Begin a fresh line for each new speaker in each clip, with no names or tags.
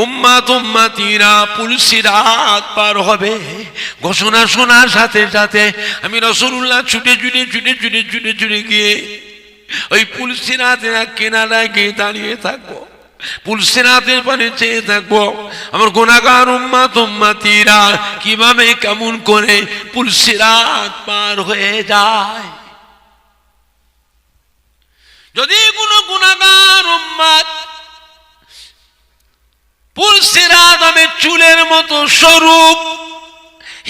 উম্মতিরা পুলসিরাত পার হবে। ঘোষণা শোনার সাথে সাথে আমি রাসূলুল্লাহ ছুটে গিয়ে ওই পুলসিরাতের কিনারায় গিয়ে দাঁড়িয়ে থাকবো, পুলসিরাতের পানে চেয়ে থাকবো। আমার গুনাহগার উম্মতিরা কিভাবে কেমন করে পুলসিরাত পার হয়ে যায়। যদি কোনো গুনাহগার উম্মত পুলসিরাত আমি চুলের মতো স্বরূপ,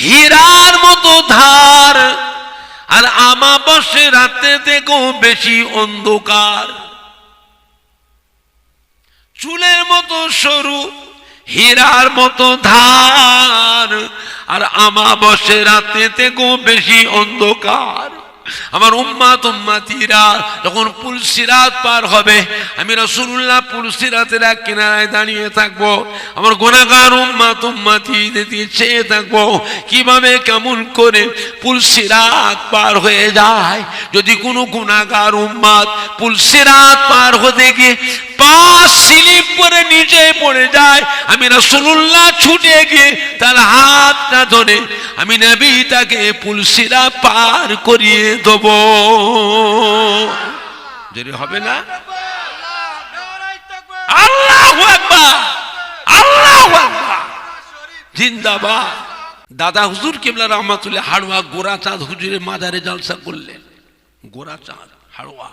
হীরার মতো ধার, আর আমাবস্যা রাতে থেকেও বেশি অন্ধকার। চুলের মতো সরু, হীরার মতো ধার, আর আমাবস্যা রাতে থেকেও বেশি অন্ধকার। আমার উম্মতিরা যখন পুলসিরাত পার হবে, আমি রাসূলুল্লাহ পুলসিরাতের এক কিনারায় দাঁড়িয়ে থাকবো। আমার গুনাহগার উম্মতিদের চেয়ে থাকবো কিভাবে কেমন করে পুলসিরাত পার হয়ে যায়। যদি কোনো গুনাহগার উম্মত পুলসিরাত পার হতে গিয়ে পা স্লিপ করে নিচে পড়ে যায়, আমি রাসূলুল্লাহ ছুটে গিয়ে তার হাতটা ধরে আমি নবী তাকে পুলসিরাত পার করিয়ে দেব। যদি হবে না আল্লাহু আকবার, আল্লাহু আকবার, জিন্দাবাদ। দাদা হুজুর কিবলা রহমাতুল্লাহ হাড়ুয়া গোরাচাঁদ হুজুরের মাজারে জলসা করলেন। গোরাচাঁদ হাড়ুয়া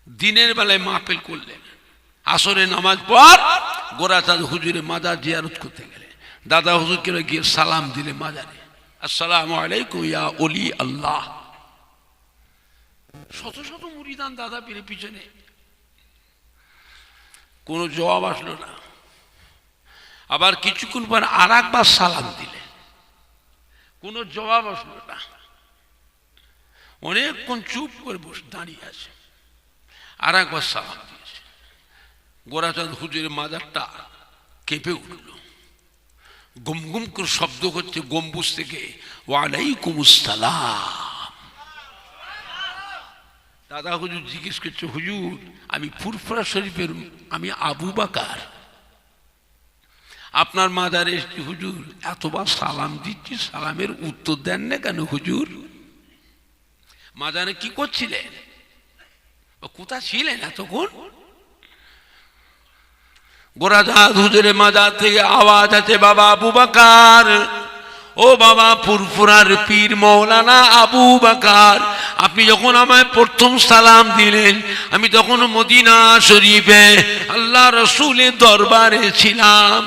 দিনের বেলায় মাহফিল করলেন, আসরে নামাজ পর গোরাচাঁদ হুজুরের মাজার জিয়ারত করতে গেলে দাদা হুজুর কে গিয়ে সালাম দিলে মাজারে, আসসালামু আলাইকুম ইয়া ওলি আল্লাহ। শত শত মুরিদান দাদা পীরের পিছনে, কোনো জবাব আসলো না। আবার কিছুক্ষণ পর আর একবার সালাম দিলে, কোনো জবাব আসলো না। অনেকক্ষণ চুপ করে বসে দাঁড়িয়ে আছে, আর একবার সালাম দিয়েছে। গোরাচাঁদ হুজুরের মাজারটা কেঁপে উঠল, গুম গুম করে শব্দ হচ্ছে গম্বুজ থেকে, ওয়ালাইকুম আসসালাম। দাদা হুজুর জিজ্ঞেস করছে, হুজুর আমি ফুরফুরা শরীফের আমি আবু বকর, আপনার মাজারে এসেছি হুজুর, এতবার সালাম দিচ্ছি, সালামের উত্তর দেন না কেন হুজুর? মাজারে কি করছিলেন, কোথায় ছিলেন এতক্ষণ? গোরাচাঁদ হুজুরের মাজার থেকে আওয়াজ আছে, বাবা আবু বকর, ও বাবা ফুরফুরার পীর মৌলানা আবু বকর, আপনি যখন আমায় প্রথম সালাম দিলেন আমি তখন মদিনা শরীফে আল্লাহ রসুলের দরবারে ছিলাম।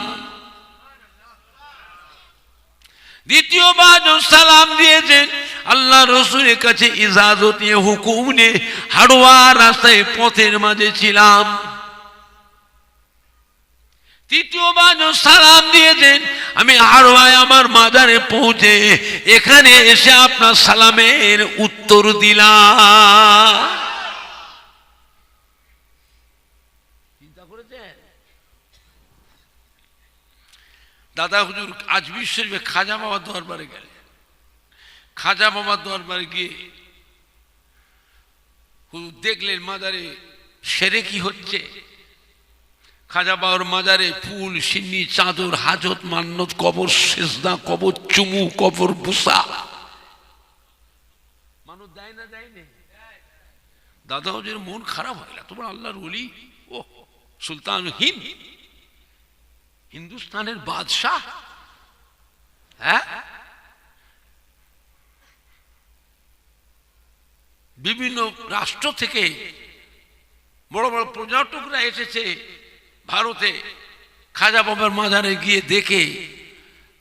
দ্বিতীয়বার সালাম দিয়েছেন আল্লাহ রসুলের কাছে ইজাজত নিয়ে, হুকুম নিয়ে হাড়ুয়া রাস্তায় পথের মাঝে ছিলাম। তৃতীয়বার সালাম দিয়েছেন আমি হাড়ুয়ায় আমার মাজারে পৌঁছে এখানে এসে আপনার সালামের উত্তর দিলাম। চিন্তা করেছেন? দাদা হুজুর আজমির শরীফে খাজা বাবার দরবারে গেলেন। খাজা বাবার দরবারে গিয়ে হুজুর দেখলেন মাজারে সেরে কি হচ্ছে। খাজা বাবার মাজারে ফুল, সিন্নি, চাদর, হাজত, মান্নত, কবর, সেজদা, কবর, চুমু, কবর, বুসা। মানুষ দেয় না, দেয় না? দাদা হুজুরের মন খারাপ হয়ে গেল। তোমার আল্লাহর ওলি, ও সুলতান হিন্দ, হিন্দুস্তানের বাদশাহ, হ্যাঁ, বিভিন্ন রাষ্ট্র থেকে বড় বড় পর্যটকরা এসেছে ভারতে। খাজা বাবার মাজারে গিয়ে দেখে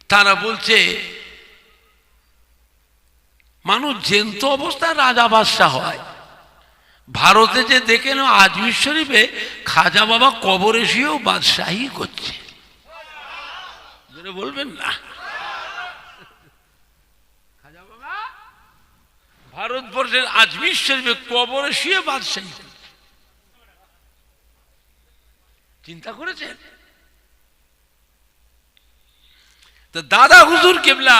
তারা বলছে মানুষ জ্যান্ত অবস্থায় রাজা বাদশাহ হয়, ভারতে যে দেখে না আজমির শরীফে খাজা বাবা কবর এসেও বাদশাহী করছে। বলবেন না খাজা বাবা ভারতবর্ষের আজমির শরীফে কবরে শুয়ে বাদশাহী। চিন্তা করেছেন? তো দাদা হুজুর কেবলা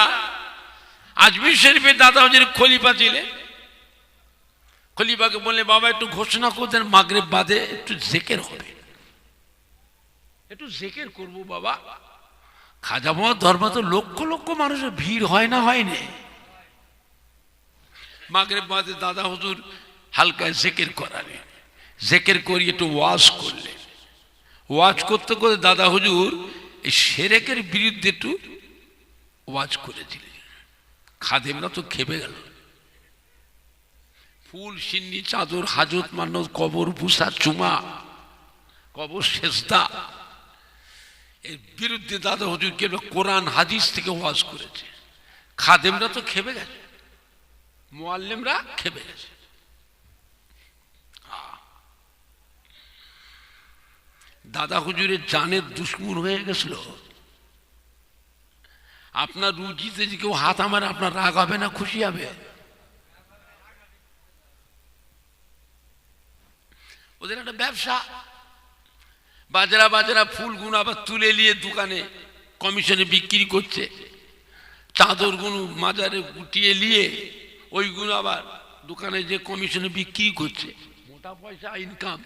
আজমির শরীফে দাদা হুজুর খলিফা ছিলেন। খলিফাকে বললে বাবা একটু ঘোষণা করতেন মাগরিব বাদে একটু জিকির হবে। একটু জিকির করব বাবা। খাজা বাবার দরবার তো লক্ষ লক্ষ মানুষের ভিড় হয় না, হয় না? মাগরিব বাদে দাদা হুজুর হালকা জিকির করালেন, জিকির করিয়ে একটু ওয়াজ করলেন। ওয়াজ করতে করতে দাদা হুজুর এই শিরকের বিরুদ্ধে একটু ওয়াজ করেছিলেন। খাদেমরা তো খেপে গেল। ফুল সিন্নি চাদর হাজত মানত কবর বুসা চুমা কবর সেজদা এর বিরুদ্ধে দাদা হুজুর কে কোরআন হাদিস থেকে ওয়াজ করেছে। খাদেমরা তো খেপে গেছে, মুআল্লিমরা খেপে গেছে। দাদা হুজুরের জানের দুশ্মন হয়ে গেছিল। আপনার রুজিতে যে কেউ হাত আমারে আপনার রাগ হবে না, খুশি হবে? ওদের একটা ব্যবসা, বাজরা বাজরা ফুলগুলো আবার তুলে নিয়ে দোকানে কমিশনে বিক্রি করছে, চাদরগুলো মাজারে গুটিয়ে নিয়ে ওইগুলো আবার দোকানে যে কমিশনে বিক্রি করছে, মোটা পয়সা ইনকাম।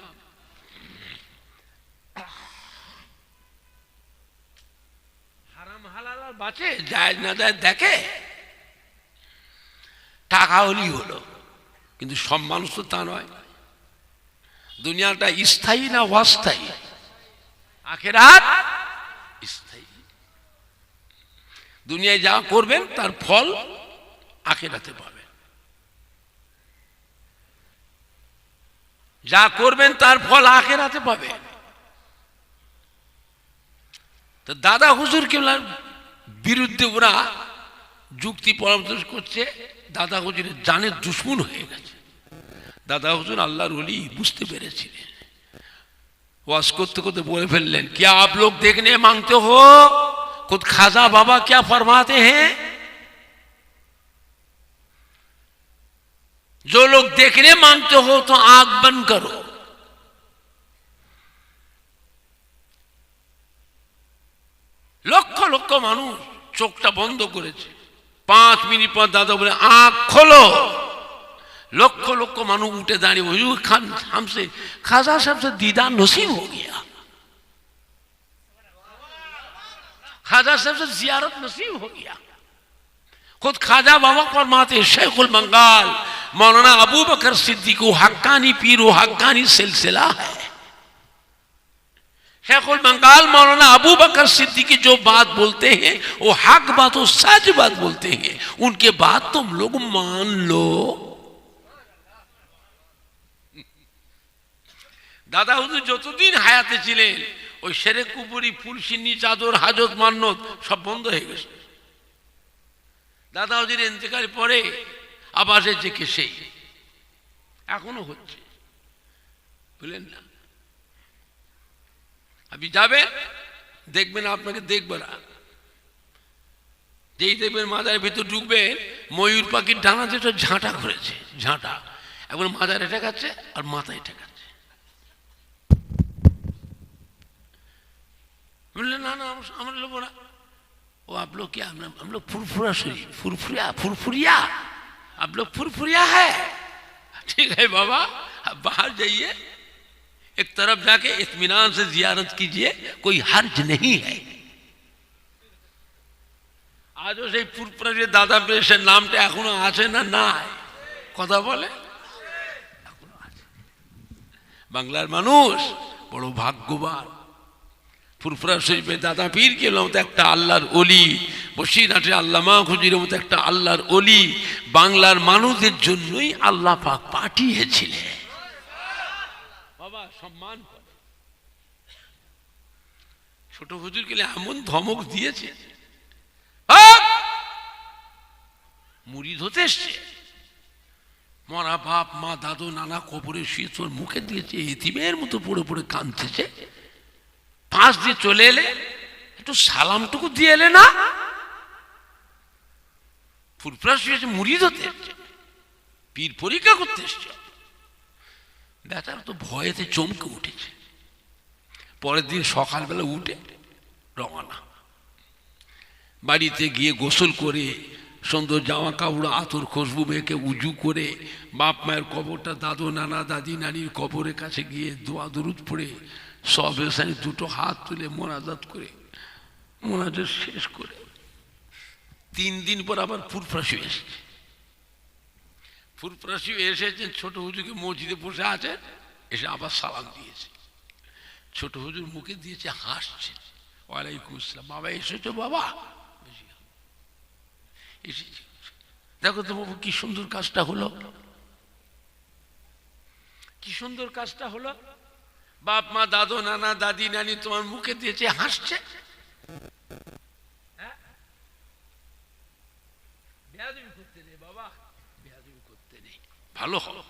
হারাম হালাল আর বাঁচে, যায় না যায় দেখে। টাকা হলেই হলো, কিন্তু সব মানুষ তো তা নয়। দুনিয়াটা স্থায়ী না অস্থায়ী? আখিরাত স্থায়ী। দুনিয়ায় যা করবেন তার ফল আখিরাতে পাবেন, যা করবেন তার ফল আখিরাতে পাবেন। তো দাদা হুজুর কেবলার বিরুদ্ধে ওরা যুক্তি পরামর্শ করছে, দাদা হুজুরের জানের দুশ্মন হয়ে গেছে। দাদা হুজুর আল্লাহর ওলি বুঝতে পেরেছিলেন। ওয়াজ করতে করতে বলে ফেললেন, क्या आप लोग देखने मांगते हो खुद खाजा बाबा क्या फरमाते हैं? जो लोग देखने मांगते हो तो आंख बंद करो। লক্ষ লক্ষ মানুষ চোখটা বন্ধ করেছে। 5 মিনিট পর দাদা বলে, आंख खोलो। लक्ष लक्ष मानव उठे दाड़ी, हुजूर खान हमसे खाजा साहब से दीदार नसीब हो गया, खाजा साहब से जियारत नसीब हो गया। खुद खाजा बाबा फरमाते, शेखुल बंगाल मौलाना अबू बकर सिद्दीक हक्कानी पीर हक्कानी सिलसिला है। शेखुल बंगाल मौलाना अबू बकर सिद्दीकी जो बात बोलते हैं वो हक बात, वो सच बात बोलते हैं, उनके बात तुम लोग मान लो। দাদা হুজুর যতদিন হায়াতে ছিলেন ওই শিরক কুফরি ফুল সিন্নি চাদর হাজত মান্নত সব বন্ধ হয়ে গেছে। দাদা হুজুর ইন্তেকালের পরে আবার যে কে সেই এখনো হচ্ছে, বুঝলেন না? আপনি যাবেন দেখবেন, আপনাকে দেখবে না। যেই দেখবেন মাজারের ভিতর ঢুকবেন, ময়ূর পাখির ডানা যেটা ঝাঁটা করেছে, ঝাঁটা একবার মাজারে ঠেকাচ্ছে আর মাথায় ঠেকাচ্ছে। ना ना हम लोग बोला, वो आप लोग क्या, हम लोग फुरफुरा शरीफ, फुरफुरिया फुरफुरिया, आप लोग फुरफुरिया है। ठीक है बाबा, अब बाहर जाइए, एक तरफ जाके इत्मीनान से जियारत कीजिए, कोई हर्ज नहीं है। आज से फुरफुरा যে দাদা পেশের নামটা এখনো আছে না? নাই, কথা বলে এখনো আছে। বাংলার মানুষ বড় ভাগ্যবান। ফুরফুরা শরীফের দাদা পীর কে মতো একটা আল্লাহর ওলি, বসিরহাটের আল্লামা হুজুরের মতো একটা আল্লাহর ওলি বাংলার মানুষদের জন্যই আল্লাহ পাক পাঠিয়েছিলেন। বাবা সম্মান করে। ছোট হুজুরকে এমন ধমক দিয়েছে, মুরিদ হতে এসছে, মরা বাপ মা দাদু নানা কবরে শুয়ে তোর মুখে দিয়েছে, এতিমের মতো পড়ে পড়ে কাঁদতেছে। পাঁচ দিয়ে চলে এলে একটু সালামটুকু দিয়ে এলে না? ফুরফুরা শুয়েছে, মুরিদ হতে এসছে, পীর পরীক্ষা করতে এসছে। বেচারা তো ভয়েতে চমকে উঠেছে। পরের দিন সকালবেলা উঠে রওনা, বাড়িতে গিয়ে গোসল করে সুন্দর জামা কাপড় আতর খুশবু মেখে উজু করে বাপ মায়ের কবরটা, দাদু নানা দাদি নানির কবরের কাছে গিয়ে দোয়া দরুদ পড়ে সবের সাথে দুটো হাত তুলে মোনাজাত করে মোনাজাত শেষ করে 3 দিন পর আবার ফুরফুরাশি এসেছে। ফুরফুরাশি এসেছেন, ছোট হুজুরকে মসজিদে বসে আছে, এসে আবার সালাম দিয়েছে। ছোট হুজুর মুখে দিয়েছে, হাসছে, ওয়ালাইকুম আসসালাম। বাবা এসেছো? বাবা এসেছি। দেখো তো বাবু কি সুন্দর কাজটা হলো, কি সুন্দর কাজটা হলো। বাপ মা দাদু নানা দাদি নানি তোমার মুখে দিয়েছে, হাসছে। বাবা করতে নেই, ভালো হলো।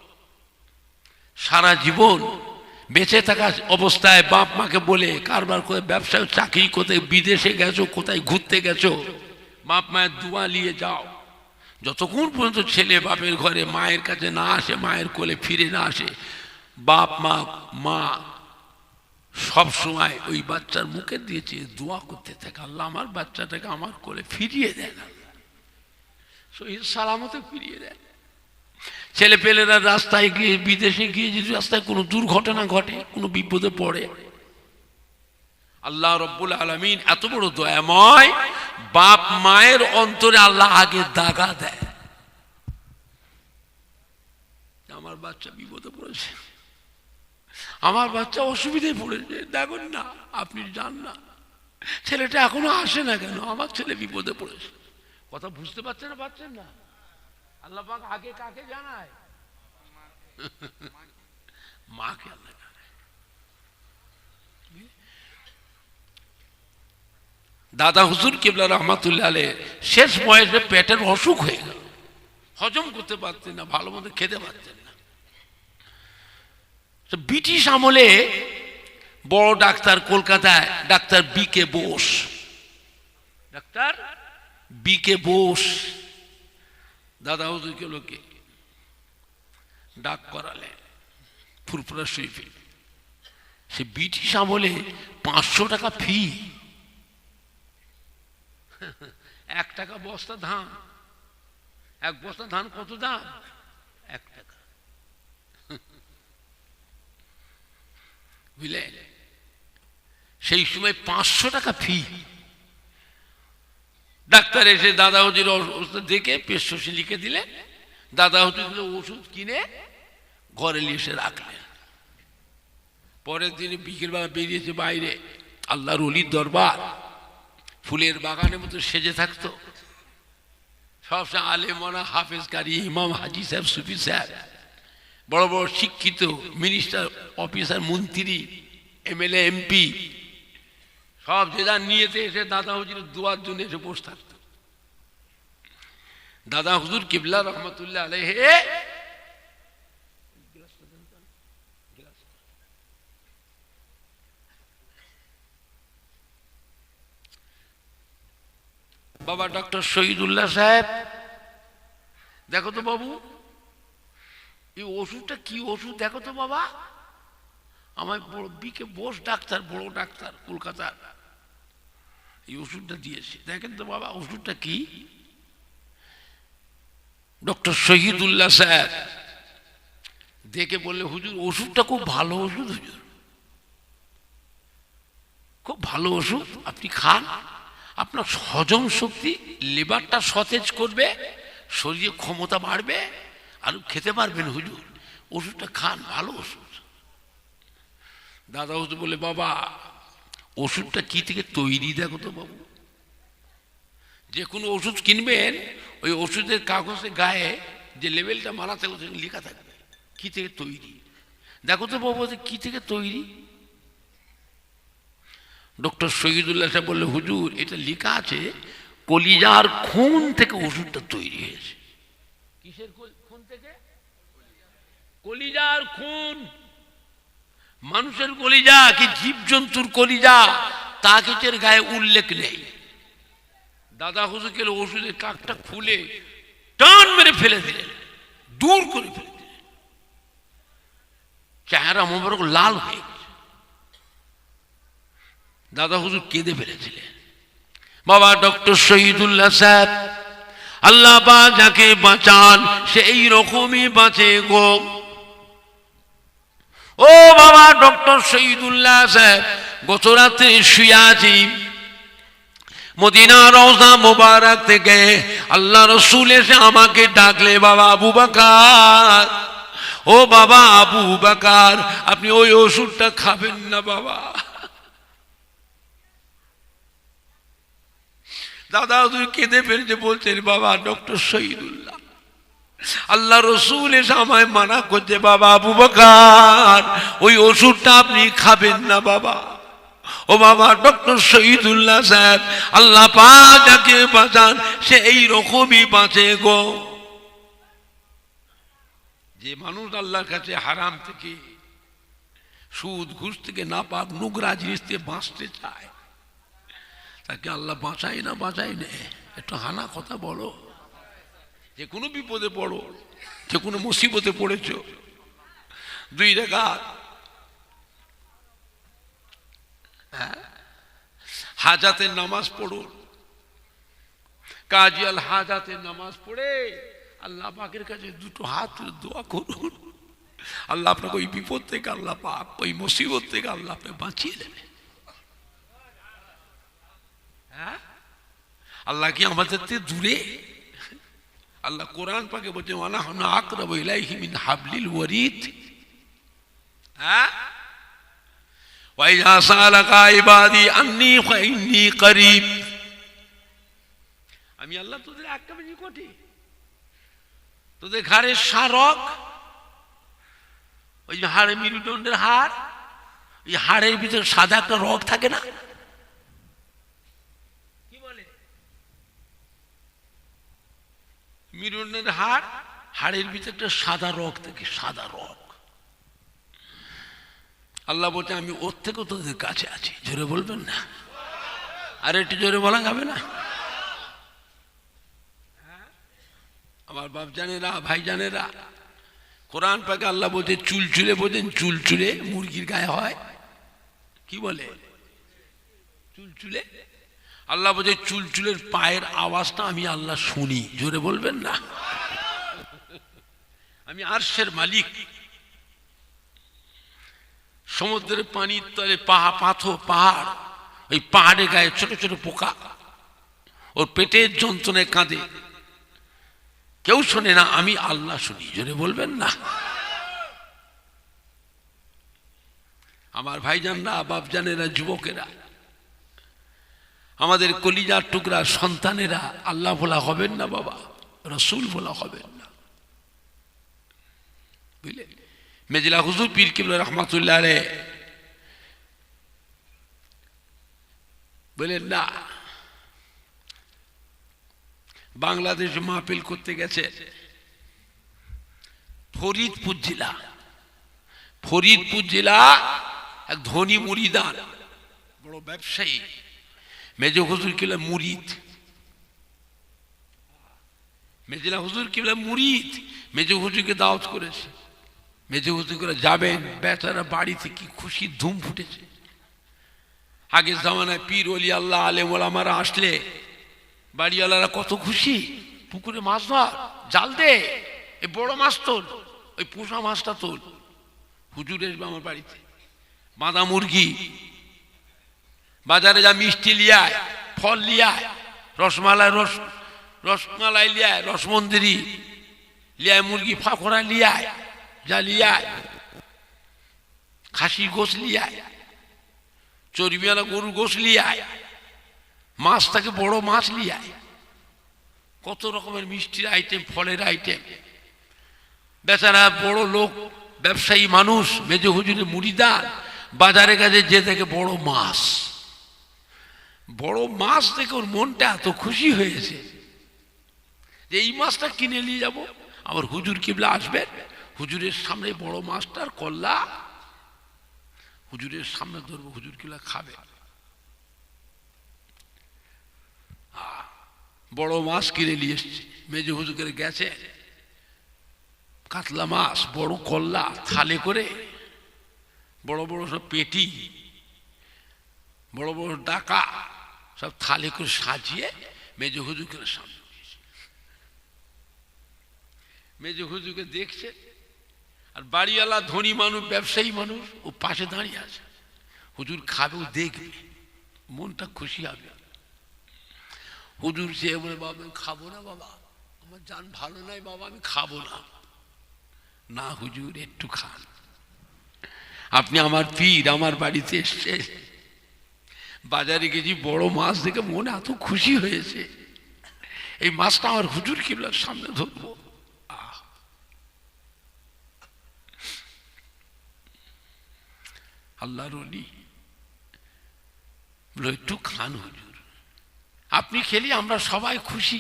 সারা জীবন বেঁচে থাকা অবস্থায় বাপ মাকে বলে কারবার করে, ব্যবসায় চাকরি, কোথায় বিদেশে গেছো, কোথায় ঘুরতে গেছো, বাপ মায়ের দোয়া নিয়ে যাও। যতক্ষণ পর্যন্ত ছেলে বাপের ঘরে মায়ের কাছে না আসে, মায়ের কোলে ফিরে না আসে, বাপ মা সব সময় ওই বাচ্চার মুখে দিয়েছে দোয়া করতে থাকে, আল্লাহ আমার বাচ্চাটাকে আমার কোলে ফিরিয়ে দেন, শহীদ সালামতে ফিরিয়ে দেন। ছেলে পেলেরা রাস্তায় গিয়ে, বিদেশে গিয়ে যদি রাস্তায় কোনো দুর্ঘটনা ঘটে, কোনো বিপদে পড়ে, আল্লাহ রব্বুল আলামিন এত বড় দয়াময়, বাপ মায়ের অন্তরে আল্লাহ আগে দাগা দেয়, আমার বাচ্চা বিপদে পড়েছে, আমার বাচ্চা অসুবিধায় পড়েছে, দেখুন না, আপনি যান না, ছেলেটা এখনো আসে না কেন, আমার ছেলে বিপদে পড়েছে। কথা বুঝতে পারছেন না? আল্লাহ পাক আগে কাকে জানায়? মাকে আল্লাহ জানায়। দাদা হুজুর কিবলা রহমাতুল্লাহ আলাইহি শেষ বয়সে পেটের অসুখ হয়ে গেল, হজম করতে পারতেন না, ভালো মতো খেতে পারতেন না। ব্রিটিশ আমলে বড় ডাক্তার কলকাতায়, ডাক্তার বি কে বোস দাদা হুজুরকে লোকে ডাক করালেন ফুরফুরা শরীফে। সে ব্রিটিশ আমলে 500 টাকা ফি, 1 টাকা বস্তা ধান, 1 বস্তা ধান কত দাম? 1 টাকা, বুঝলেন? সেই সময় 500 টাকা ফি। ডাক্তার এসে দাদা হুজুর ওষুধ দেখে প্রেসক্রিপশন লিখে দিলে, দাদা হুজুর ওষুধ কিনে ঘরে নিয়ে এসে রাখলেন। পরের দিনে বিকেলবেলা বেরিয়েছে বাইরে, আল্লাহর ওলির দরবার, ফুলের বাগানের মতো সেজে থাকতো, সবসময় আলেমানা, হাফেজ কারি, ইমাম, হাজি সাহেব, সুফি সাহেব, বড় বড় শিক্ষিত মিনিস্টার, অফিসার, মন্ত্রী, এমএলএ, এমপি, সব যে যার নিয়েতে এসে দাদা হুজুরের দোয়ার জন্য এসে বসে থাকত। দাদা হুজুর কিবলা রহমাতুল্লাহ আলাইহি বাবা ডক্টর শহীদুল্লাহ সাহেব, দেখো তো বাবু এই ওষুধটা কি ওষুধ, দেখো তো বাবা। আমার বড় বিকে বোস ডাক্তার, বড় ডাক্তার কলকাতার, এই ওষুধটা দিয়েছে, দেখেন তো বাবা ওষুধটা কি। ডক্টর শহীদুল্লাহ সাহেব দেখে বললে, হুজুর ওষুধটা খুব ভালো ওষুধ, হুজুর খুব ভালো ওষুধ, আপনি খান, আপনার হজম শক্তি, লিভারটা সতেজ করবে, শরীরে ক্ষমতা বাড়বে, আর খেতে পারবেন হুজুর, ওষুধটা খান, ভালো ওষুধ। দাদা হুজুর বলে, বাবা ওষুধটা কি থেকে তৈরি দেখো তো বাবু। যে কোনো ওষুধ কিনবেন, ওই ওষুধের কাগজের গায়ে যে লেবেলটা মারা থাকবে লেখা থাকবে কি থেকে তৈরি, দেখো তো বাবু কি থেকে তৈরি। ডক্টর শহীদুল্লাহ সাহেব বললে, হুজুর এটা লেখা আছে কলিজার খুন থেকে ওষুধটা তৈরি হয়েছে। কিসের খুন থেকে? কলিজার খুন। মানুষের কলিজা কি জীবজন্তুর কলিজা, তা কিছুর গায়ে উল্লেখ নেই। দাদা হুজুর গেলে ওষুধের কাকটা খুলে টান মেরে ফেলে দিলেন, দূর করে ফেলে দিলেন, চেহারা মোবারক লাল হয়ে গেছে। দাদা হুজুর কেঁদে ফেলেছিলেন। বাবা ডক্টর শহীদুল্লাহ সাহেব, আল্লাহ পাক যাকে বাঁচান সে এই রকমই বাঁচে গো। ও বাবা ডক্টর শহীদুল্লাহ সাহেব, গত রাতে শুয়ে আছি, মদিনা রওজা মোবারক থেকে আল্লাহ রসুল এসে আমাকে ডাকলে, বাবা আবু বকর, ও বাবা আবু বকর, আপনি ওই ওষুধটা খাবেন না বাবা। দাদা তুই কেঁদে ফেলছে, বলছেন বাবা ডক্টর শহীদুল্লাহ, আল্লাহ রসুল এসে আমায় মানা করছে, বাবা আবু বকর ওই ওষুধটা আপনি খাবেন না বাবা। ও বাবা ডক্টর শহীদুল্লাহ সাহেব, আল্লাহ পাক যাকে বাঁচান সে এই রকমই বাঁচে গো। যে মানুষ আল্লাহর কাছে হারাম থেকে, সুদ ঘুষ থেকে, নাপাক নোংরা জিনিস থেকে বাঁচতে চায়, তাকে আল্লাহ বাঁচায় না? বাঁচায় না? একটু হানা কথা বলো। যে কোনো বিপদে পড়ো, যে কোনো মুসিবতে পড়েছ, 2 রাকাত হাজাতের নামাজ পড়ুন, কাজী আল হাজাতের নামাজ পড়ে আল্লাহ পাকের কাছে 2 হাত তুলে দোয়া করুন, আল্লাহ আপনাকে ওই বিপদ থেকে, আল্লাহ পাক ওই মুসিবত থেকে আল্লাহ আপনাকে বাঁচিয়ে দেবে। হ্যাঁ, আল্লাহ কি আমাদের থেকে দূরে? আল্লাহ কোরআন পাকে বলছে, ওয়ানাহনু আকরাবু ইলাইহি মিন হাবলিল ওয়ারিদ। হ্যাঁ, ওয়াইযা সালাকা ইবাদি আন্নী ফাইন্নী করিব। আমি আল্লাহ তোদের একেবারে নিকটে। তোদের ঘাড়ের সারক, ওই যে হাড়ে মেরুদণ্ডের হাড়, এই হাড়ের ভিতরে সাদা একটা রগ থাকে না, কি বলে মেরুদণ্ডের হাড়, হাড়ের ভিতরে একটা সাদা রগ থাকে, সাদা রগ। আল্লাহ বলছে আমি ওর থেকেও তোদের কাছে আছি। জোরে বলবেন না? আর একটু জোরে বলা যাবে না? আমার বাপ জানেরা, ভাই জানেরা, কোরআন পাকে আল্লাহ বলছে চুলচুলে, বোঝেন চুলচুলে মুরগির গায়ে হয়, কি বলে চুলচুলে? আল্লাহ বলছে চুলচুলের পায়ের আওয়াজটা আমি আল্লাহ শুনি। জোরে বলবেন না? আমি আরশের মালিক। সমুদ্রের পানির তলে পাথর, পাহাড়, ওই পাহাড়ের গায়ে ছোট ছোট পোকা, ওর পেটের যন্ত্রণায় কাঁদে, কেউ শোনে না, আমি আল্লাহ শুনি। জোরে বলবেন না? আমার ভাইজানরা, বাপজানেরা, যুবকেরা, আমাদের কলিজার টুকরা সন্তানেরা, আল্লাহ বলা হবেন না বাবা, রসুল বলা হবেন না, বুঝলেন? মেজলা হুজুর পীর কিবলা রহমাতুল্লাহ আলাইহি বলেন না, বাংলাদেশ মাহফিল করতে গেছে ফরিদপুর জেলা। ফরিদপুর জেলা এক ধনী মুরিদান, বড় ব্যবসায়ী, মেজো হুজুর কিবলা মুরিদ, মেজলা হুজুর কিবলা মুরিদ, মেজো হুজুরকে দাওয়াত করেছে। মেজো হুজুর করে যাবেন, বেচারা বাড়িতে কি খুশি ধুম ফুটেছে। আগের জামানায় পীর ওলি আল্লাহ আলেম ওলামারা আসলে বাড়িওয়ালারা কত খুশি, পুকুরে মাছ ধর, জাল দে, এই বড় মাছ তোল, ওই পোষা মাছটা তোল। হুজুর আসবে আমার বাড়িতে, বাঁধা মুরগি, বাজারে যা মিষ্টি লিয়ায়, ফল লিয়ায়, রসমালাই লিয়ায়, রসমন্দিরি লিয়ায়, মুরগি ফাঁকড়া লিয়ায়, যা লিয়ায়, খাসি গোশ লিয়ায়, চর্বিওয়ালা গরুর গোশ লিয়ায়, মাছ থাকে বড় মাছ লিয়ায়, কত রকমের মিষ্টির আইটেম, ফলের আইটেম। বেচারা বড় লোক, ব্যবসায়ী মানুষ, মেজো হুজুরের মুরিদান, বাজারে কাছে যে থেকে বড় মাছ, বড় মাছ দেখে ওর মনটা এত খুশি হয়েছে যে এই মাছটা কিনে নিয়ে যাব। আমার হুজুর কিবলা আসবেন, হুজুরের সামনে বড় মাছটার কল্লা হুজুরের সামনে ধরবো, হুজুর কিবলা খাবে। বড় মাছ কিনে নিয়ে এসছে, মেজো হুজুরের গেছে, কাতলা মাছ, বড় কল্লা, থালে করে, বড় বড় সব পেটি, বড় বড় ডাকা, সব থালে করে সাজিয়ে মেজো হুজুরের সামনে। মেজো হুজুরকে দেখছে আর বাড়িওয়ালা ধনী মানুষ, ব্যবসায়ী মানুষ, ও পাশে দাঁড়িয়ে আছে। হুজুর খাবে, ও দেখবে, মনটা খুশি হবে। হুজুর সে বলে, বাবা আমি খাবো না, বাবা আমার জান ভালো নাই, বাবা আমি খাবো না। না হুজুর একটু খান, আপনি আমার পীর, আমার বাড়িতে এসছে, বাজারে গেছি বড় মাছ দেখে মনে এত খুশি হয়েছে, এই মাছটা আমার হুজুর কিবলার সামনে ধরবো। আল্লাহর ওলি বলে, একটু খান হুজুর, আপনি খেলে আমরা সবাই খুশি,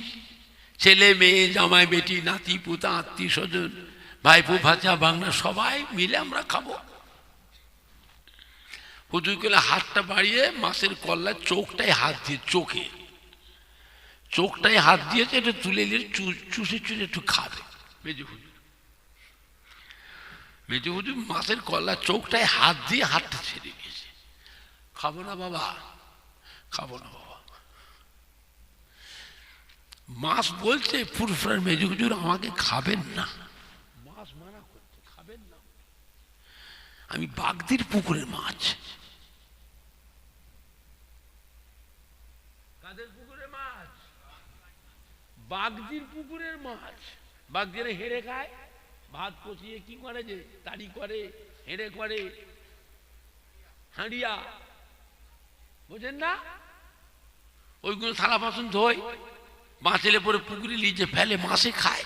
ছেলে মেয়ে, জামাই বেটি, নাতি পুতা, আত্মীয় স্বজন, ভাইপো ভাজা বাংলা সবাই মিলে আমরা খাবো। হুজুর গেলে হাতটা বাড়িয়ে মাছের কল্লার চোখটাই হাত দিয়ে, চোখটাই হাত দিয়েছে, এটা তুলে নিয়ে চুষে চুষে একটু খাবে। মেজে হুজুর মাছের কল্লার চোখটাই হাত দিয়ে হাতটা ছেড়ে দিয়েছে। খাবো না বাবা, খাবো না বাবা। মাছ বলছে ফুরফুরার মেজে হুজুর আমাকে খাবেন না, মাছ মানা করছে খাবেন না, আমি বাগদির পুকুরের মাছ। কাদের পুকুরের মাছ? বাগদির পুকুরের মাছ। বাগদিরে হেড়ে খায়, ভাত কষিয়ে কি করে, যে তাড়ি করে, হেড়ে করে, হাঁড়িয়া, বুঝেন না, ওইগুলো থালা বাসন ধোয়, মাছেলে পরে পুকুরে লিজে ফেলে, মাছে খায়।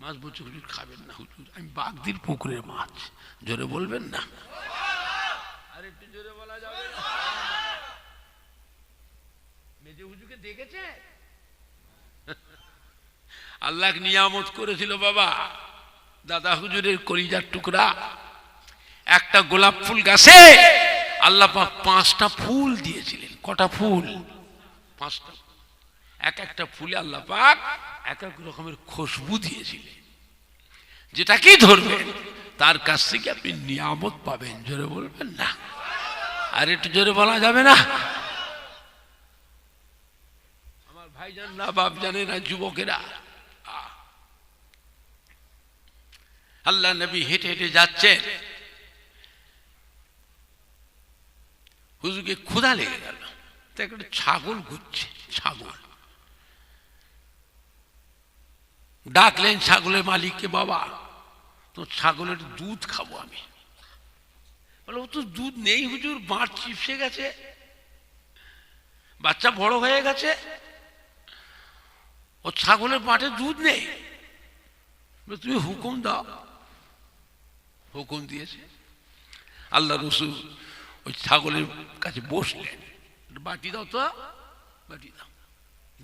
মাছ বলছে হুজুর খাবেন না হুজুর, আমি বাগদির পুকুরের মাছ। জোরে বলবেন না, আর একটু জোরে বলা যাবে না? মেজে হুজুরকে দেখেছে, আল্লাহ নিয়ামত করেছিল বাবা, দাদা হুজুরের কলিজার টুকরা। একটা গোলাপ ফুল গাছে আল্লাহ পাক 5টা ফুল দিয়েছিলেন। কটা ফুল? 5টা। এক একটা ফুলে আল্লাহ পাক এক এক রকমের খুশবু দিয়েছিলেন, যেটা কি ধরবেন তার কাছ থেকে আপনি নিয়ামত পাবেন। জোরে বলবেন না, আর একটু জোরে বলা যাবে না? আমার ভাইজান না, বাপ জানে না, যুবকেরা, আল্লাহ নবী হেঁটে হেঁটে যাচ্ছেন, হুজুরকে ক্ষুধা লেগে গেল, তো একটা ছাগল ঘুরছে, ছাগল ডাকলেন ছাগলের মালিককে, বাবা তো ছাগলের দুধ খাবো আমি। বলে, ও তো দুধ নেই হুজুর, বাঁট চিপসে গেছে, বাচ্চা বড় হয়ে গেছে, ও ছাগলের বাঁটে দুধ নেই। তুমি হুকুম দাও। হুকুম দিয়েছে। আল্লাহ রসুল ওই ছাগলের কাছে বসলেন, বাটি দাও তো, বাটি দাও,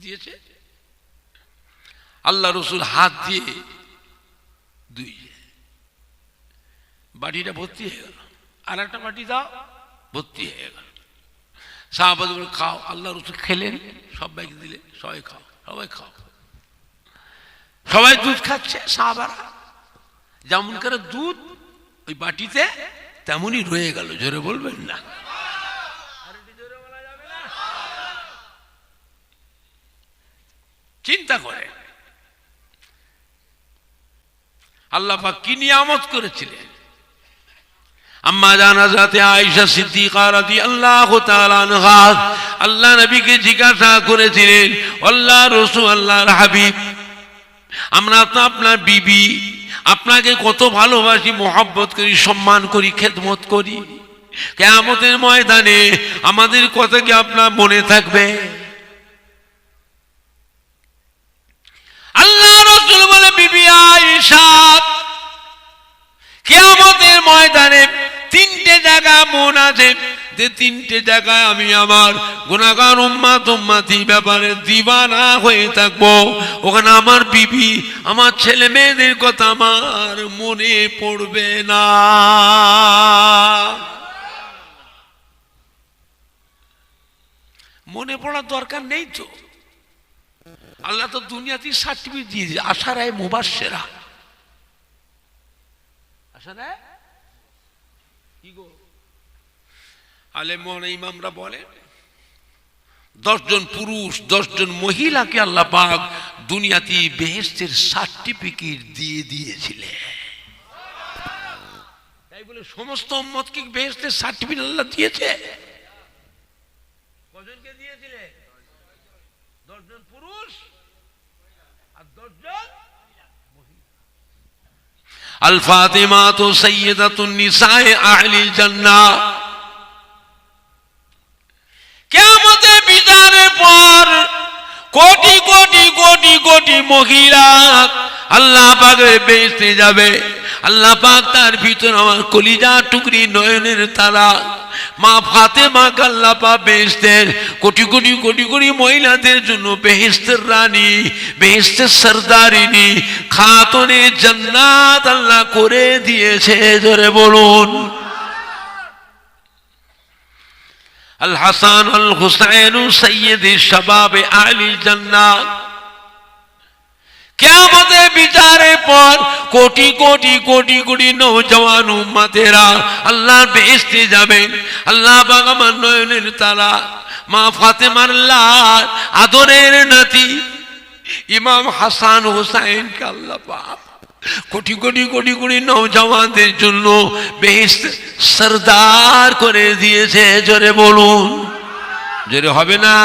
দিয়েছে। আল্লাহ রসুল হাত দিয়ে দুইয়ে বাটিটা ভর্তি হয়ে গেল, আর একটা বাটি দাও, ভর্তি হয়ে গেল। সাহাবাদ বলে, খাও। আল্লাহ রসুল খেলেন, সবাইকে দিলে, সবাই খাও, সবাই খাও। সবাই দুধ খাচ্ছে, সাহাবারা যেমন করে দুধ ওই বাটিতে তেমনই রয়ে গেল। জোরে বলবেন না, চিন্তা করে আল্লাহ পাক কি নিয়ামত করেছিলেন। আম্মা জান হযরত আয়েশা সিদ্দিকা রাদিয়াল্লাহু তাআলা আনহা আল্লাহ নবীকে জিজ্ঞাসা করেছিলেন, আল্লাহ রাসূল, আল্লাহর হাবিব, আমরা তো আপনার বিবি, আপনাকে কত ভালোবাসি, মহব্বত করি, সম্মান করি, খেদমত করি, কিয়ামতের ময়দানে আমাদের কথা কি আপনার মনে থাকবে? আল্লাহ রাসূল বলে, বিবি আয়েশা, কিয়ামতের ময়দানে 3টে জায়গা মন আছে, যে 3টে জায়গায় আমি আমার গুনাহগার উম্মতি ব্যাপারে দিওয়ানা হয়ে থাকবো। ওখানে আমার বিবি, আমার ছেলে মেয়েদের কথা আমার মনে পড়বে না। মনে পড়ার দরকার নেই তো, আল্লাহ তো দুনিয়াতেই সার্টিফিকেট দিয়েছে, আশারায়ে মুবাশশিরা। আশারায়ে কি গো? আলেম ইমামরা বলেন, 10 জন পুরুষ 10 জন মহিলাকে আল্লাহ পাক দুনিয়াতে বেহেশতের সার্টিফিকেট দিয়ে দিয়েছিলেন। সমস্ত উম্মতকে বেহেশতের সার্টিফিকেট আল্লাহ দিয়েছে। কজনকে দিয়েছিলে? 10 জন পুরুষ আর 10 জন মহিলা। আল ফাতিমাতু সাইয়্যিদাতুন নিসায়ে আহলিল জান্নাহ। কিয়ামতের বিচারের পর কোটি কোটি কোটি কোটি মহিলা আল্লাহ পাকের বেহেশতে যাবে। আল্লাহ পাক তার ভিতর আমার কলিজা টুকরি নয়নের তারা মা ফাতেমাকে আল্লাহ পাক বেহেশতের কোটি কোটি কোটি কোটি মহিলাদের জন্য বেহেশতের রানী, বেহেশতের সরদারিনী, খাতুনে জান্নাত আল্লাহ করে দিয়েছে। জোরে বলুন। আল হাসান আল হুসাইন সাইয়্যিদি শাবাবে আহলিল জান্নাহ। কিয়ামতের বিচারের পর কোটি কোটি কোটি কোটি নওজওয়ান উম্মতেরা আল্লাহর বেহেশতে যাবেন। আল্লাহ পাক আমার নয়নের তারা মা ফাতেমার লাল আদরের নাতি ইমাম হাসান হুসাইনকে আল্লাহ পাক কোটি কোটি কোটি কোটি নওজওয়ানদের জন্য বেহেশত সরদার করে দিয়েছে। জোরে বলুন। জোরে হবে না?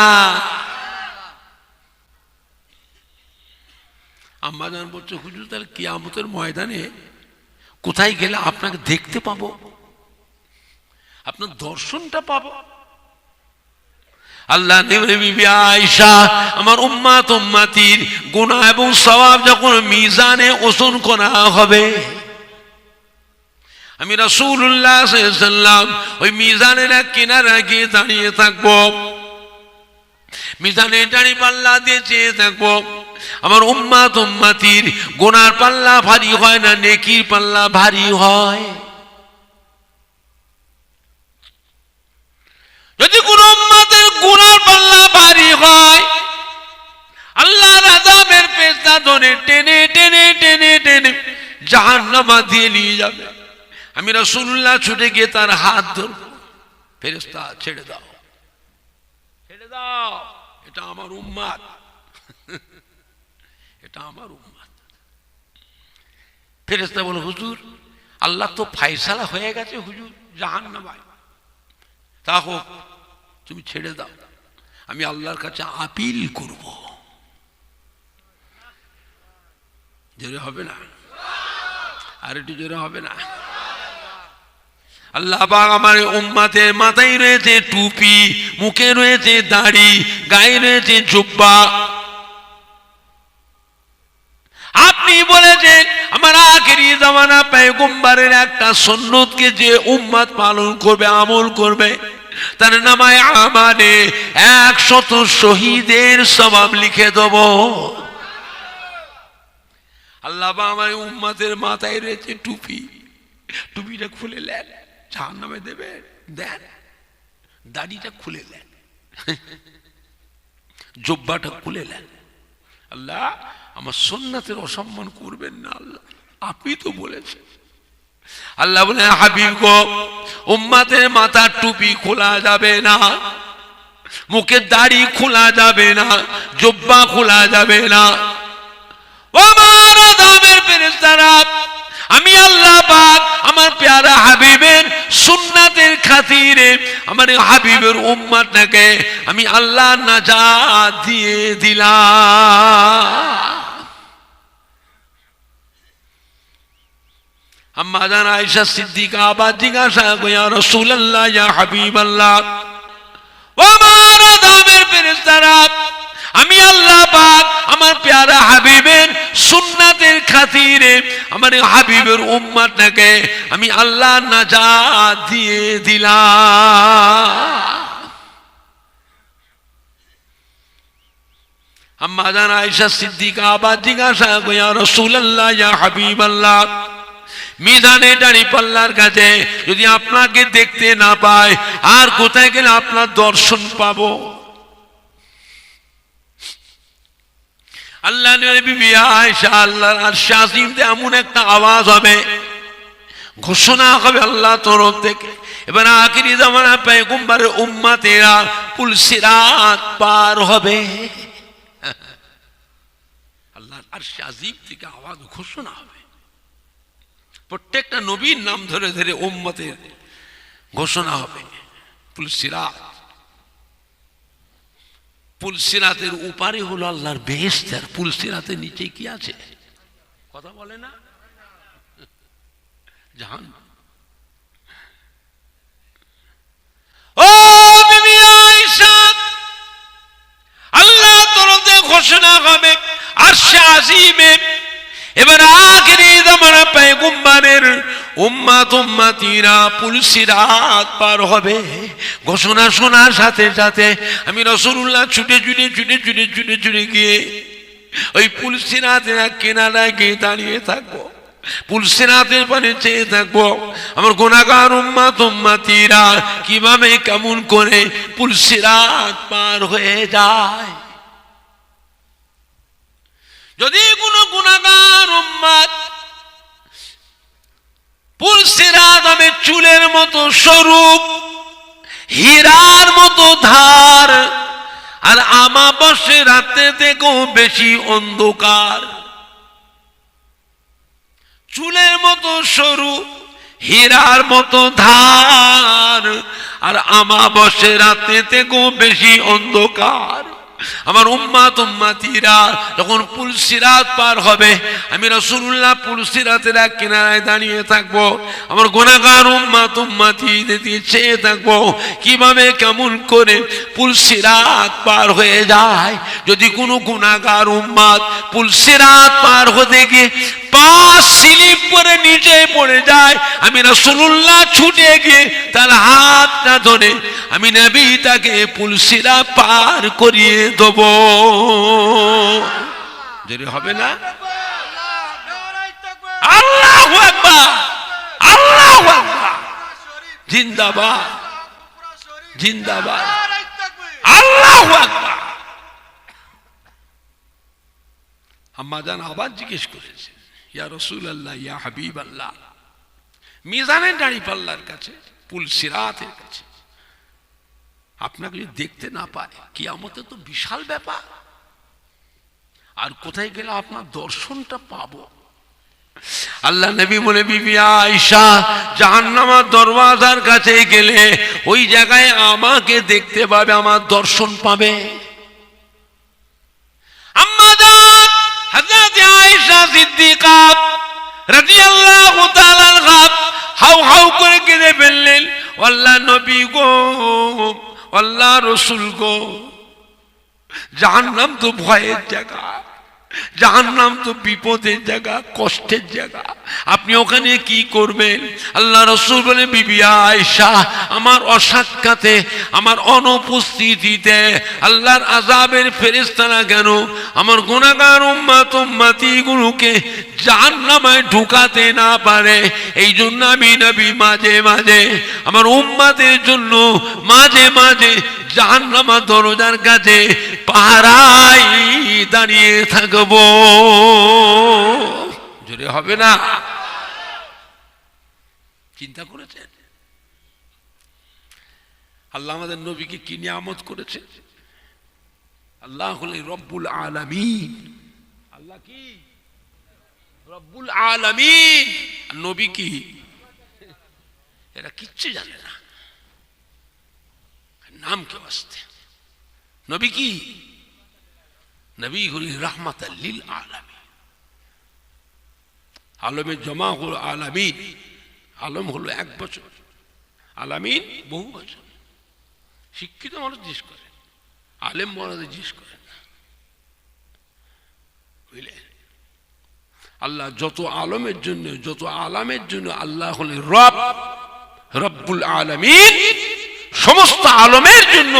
আম্মা জান বলছে, হুজুর তাহলে কিয়ামতের ময়দানে কোথায় গেলে আপনাকে দেখতে পাবো, আপনার দর্শনটা পাবো? আল্লাহ নবী বিবি আয়েশা আমার উম্মাত উম্মতির গুনাহ এবং সওয়াব যখন মিজানে ওজন করা হবে, আমি রাসূলুল্লাহ সাল্লাল্লাহু আলাইহি ওয়াসাল্লাম ওই মিজানের এক কিনারে গিয়ে দাঁড়িয়ে থাকবো, মিজানে দাঁড়িয়ে পাল্লা দিয়ে চেয়ে থাকবো। আমার উম্মাত উম্মতির গুনার পাল্লা ভারী হয় না নেকির পাল্লা ভারী হয়? যদি কোন উম্মতের গুনার পাল্লা ভারী হয়, আল্লাহর আযাবের পেশা ধরে টেনে টেনে টেনে টেনে জাহান্নামে দিয়ে নিয়ে যাবে। আমি রাসূলুল্লাহ ছুটে গিয়ে তার হাত ধরব, ফেরেশতা ছেড়ে দাও, ছেড়ে দাও, এটা আমার উম্মত, এটা আমার উম্মত। ফেরেশতা বলে, হুজুর আল্লাহ তো ফায়সালা হয়ে গেছে হুজুর, জাহান্নামে, তা হোক তুমি ছেড়ে দাও, আমি আল্লাহর কাছে আপিল করব। জোরে হবে না? আর একটু জোরে হবে না? আল্লাহ পাক আমার উম্মতের মাথায় রয়েছে টুপি, মুখে রয়েছে দাড়ি, গায়ে রয়েছে জুব্বা। আপনি বলেছেন আমার আখেরি জামানা পয়গম্বরের একটা সুন্নতকে যে উম্মত পালন করবে, আমল করবে, তার নামায় আমানে 100 শহীদের সওয়াব লিখে দেব। আল্লাহ পাক আমার উম্মতের মাথায় রয়েছে টুপি, টুপিটা খুলে নেন, জাহান্নামে দেবে, দেন, দাড়িটা খুলে নেন, জুব্বাটা খুলে নেন। আল্লাহ আমার সুন্নাতের অসম্মান করবেন না, আল্লাহ আপনি তো বলেছেন। আল্লাহ বলে, হাবিব গো, উম্মতের মাথার টুপি খোলা যাবে না, মুখের দাড়ি খোলা যাবে না, জুব্বা খোলা যাবে না। ও আমার আদমের ফেরেশতারা, আমি আল্লাহ পাক আমার প্যারা হাবিবের সুন্নাতের খাতিরে আমার হাবিবের উম্মতটাকে আমি আল্লাহ নাজাত দিয়ে দিলাম। আম্মা জান আয়েশা সিদ্দিকা আবার জিজ্ঞাসা করে, ইয়া রাসূলুল্লাহ, ইয়া হাবিবাল্লাহ, ও আমার আদমের ফেরেশতারা, আমি আল্লাহ পাক আমার প্যারা হাবিবের সুন্নাতের খাতিরে আমার হাবিবের উম্মতটাকে আমি আল্লাহ নাজাত দিয়ে দিলাম। আম্মা জান আয়েশা সিদ্দিকা আবার জিজ্ঞাসা করে, ইয়া রাসূলুল্লাহ, ইয়া হাবিবাল্লাহ, মিজানে দাঁড়িপাল্লার কাছে যদি আপনাকে দেখতে না পায়, আর কোথায় গেলে আপনার দর্শন পাবো? আল্লাহ নবী আয়েশা, আল্লাহর আরশ আজিমতে এমন একটা আওয়াজ হবে, ঘোষণা হবে আল্লাহ তরফ থেকে, এবার আখিরি জামানা পয়গম্বরের উম্মতেরা পুল সিরাত পার হবে। আল্লাহর আরশ আজিম থেকে আওয়াজ ঘোষণা হবে, প্রত্যেকটা নবীর নাম ধরে ধরে উম্মতের ঘোষণা হবে। পুলসিরাত, পুলসিরাতের উপারে হলো আল্লাহর বেহেশত, আর পুলসিরাতের নিচে কি আছে কথা বলে না? জাহান্নাম। ও বিবি আয়েশা, আল্লাহ তরফে ঘোষণা হবে আরশে আজিমে, এবার আখিরি জামানা পয়গম্বরের উম্মত উম্মতিরা পুলসিরাত পার হবে। ঘোষণা শোনার সাথে সাথে আমি রাসূলুল্লাহ ছুটে ছুটে ছুটে ছুটে ছুটে ছুটে গিয়ে ওই পুলসিরাতের কিনারায় গিয়ে দাঁড়িয়ে থাকবো, পুলসিরাতের পানে চেয়ে থাকবো। আমার গুনাহগার উম্মত উম্মতিরা কিভাবে কেমন করে পুলসিরাত পার হয়ে যায়। যদি কোনো গুনাহগার উম্মত পুলসিরাত আমি চুলের মতো স্বরূপ, হীরার মতো ধার, আর আমাবস্যা রাতে থেকেও বেশি অন্ধকার। চুলের মতো সরু, হীরার মতো ধার, আর আমাবস্যা রাতে থেকেও বেশি অন্ধকার। আমার উম্মত উম্মতিরা যখন পুলসিরাত পার হবে, আমি রাসূলুল্লাহ পুলসিরাতের এক কিনারায় দাঁড়িয়ে থাকবো। আমার গুনাহগার উম্মত উম্মতিদের দিকে চেয়ে থাকবো কিভাবে কেমন করে পুলসিরাত পার হয়ে যায়। যদি কোনো গুনাহগার উম্মত পুলসিরাত পার হতে গিয়ে পা স্লিপ করে নিচে পড়ে যায়, আমি রাসূলুল্লাহ ছুটে গিয়ে তার হাতটা ধরে আমি নবী তাকে পুলসিরাত পার করিয়ে দেব। যদি হবে না আল্লাহু আকবার, আল্লাহু আকবার, জিন্দাবাদ জিন্দাবাদ, আল্লাহু আকবার। আম্মা জান আবার জিজ্ঞেস করেছে, ইয়া রাসূলুল্লাহ, ইয়া হাবিবাল্লাহ, মিজানের দাঁড়িপাল্লার কাছে, পুলসিরাতের কাছে আপনাকে যদি দেখতে না পারে, কিয়ামতে তো বিশাল ব্যাপার, আর কোথায় গেলে আপনার দর্শনটা পাবো? আল্লাহ নবী বলে, বিবি আয়েশা, জাহান্নামের দরওয়াজার কাছে গেলে ওই জায়গায় আমাকে দেখতে পাবে, আমার দর্শন পাবে। আম্মা জান হযরত আয়েশা সিদ্দিকা রাদিয়াল্লাহু তাআলা আনহা হাউ হাউ করে কেঁদে ফেললেন, আল্লাহ নবী গো, আল্লাহ রসুল গো, জাহান্নাম তো ভয়ের জায়গা, জাহান্নাম তো বিপদের জায়গা, কষ্টের জায়গা, আপনি ওখানে কি করবেন? আল্লাহ রাসূল বলেন, বিবি আয়েশা, আমার অসাক্ষাতে, আমার অনুপস্থিতিতে আল্লাহর আযাবের ফেরেশতারা কেন আমার গুনাহগার উম্মত উম্মতিগুলোকে জাহান্নামে ঢুকাতে না পারে, এই জন্য আমি নবী মাঝে মাঝে আমার উম্মতের জন্য মাঝে মাঝে জাহান্নামের দরজার কাছে পাহারায় দাঁড়িয়ে থাকবো। জোরে হবে না? চিন্তা করেছেন আল্লাহ আমাদের নবীকে কি নিয়ামত করেছে? আল্লাহ হলেন রব্বুল আলামিন। আল্লাহ কি রব্বুল আলামিন, আর নবী কি? এরা কিচ্ছু জানে না, নাম কে বাস্তে। নবী কি? নবী হলেন রাহমাতাল লিল আলামিন। আলমের জমা হলো আলামিন। আলম হলো এক বছর, আলামিন বহু বছর। শিক্ষিত মানুষ জিজ্ঞেস করেন, আলেম মানুষ জিজ্ঞেস করেন না, বুঝলেন? আল্লাহ যত আলমের জন্য, যত আলামের জন্য আল্লাহ হলেন রব, রব্বুল আলামিন। সমস্ত আলমের জন্য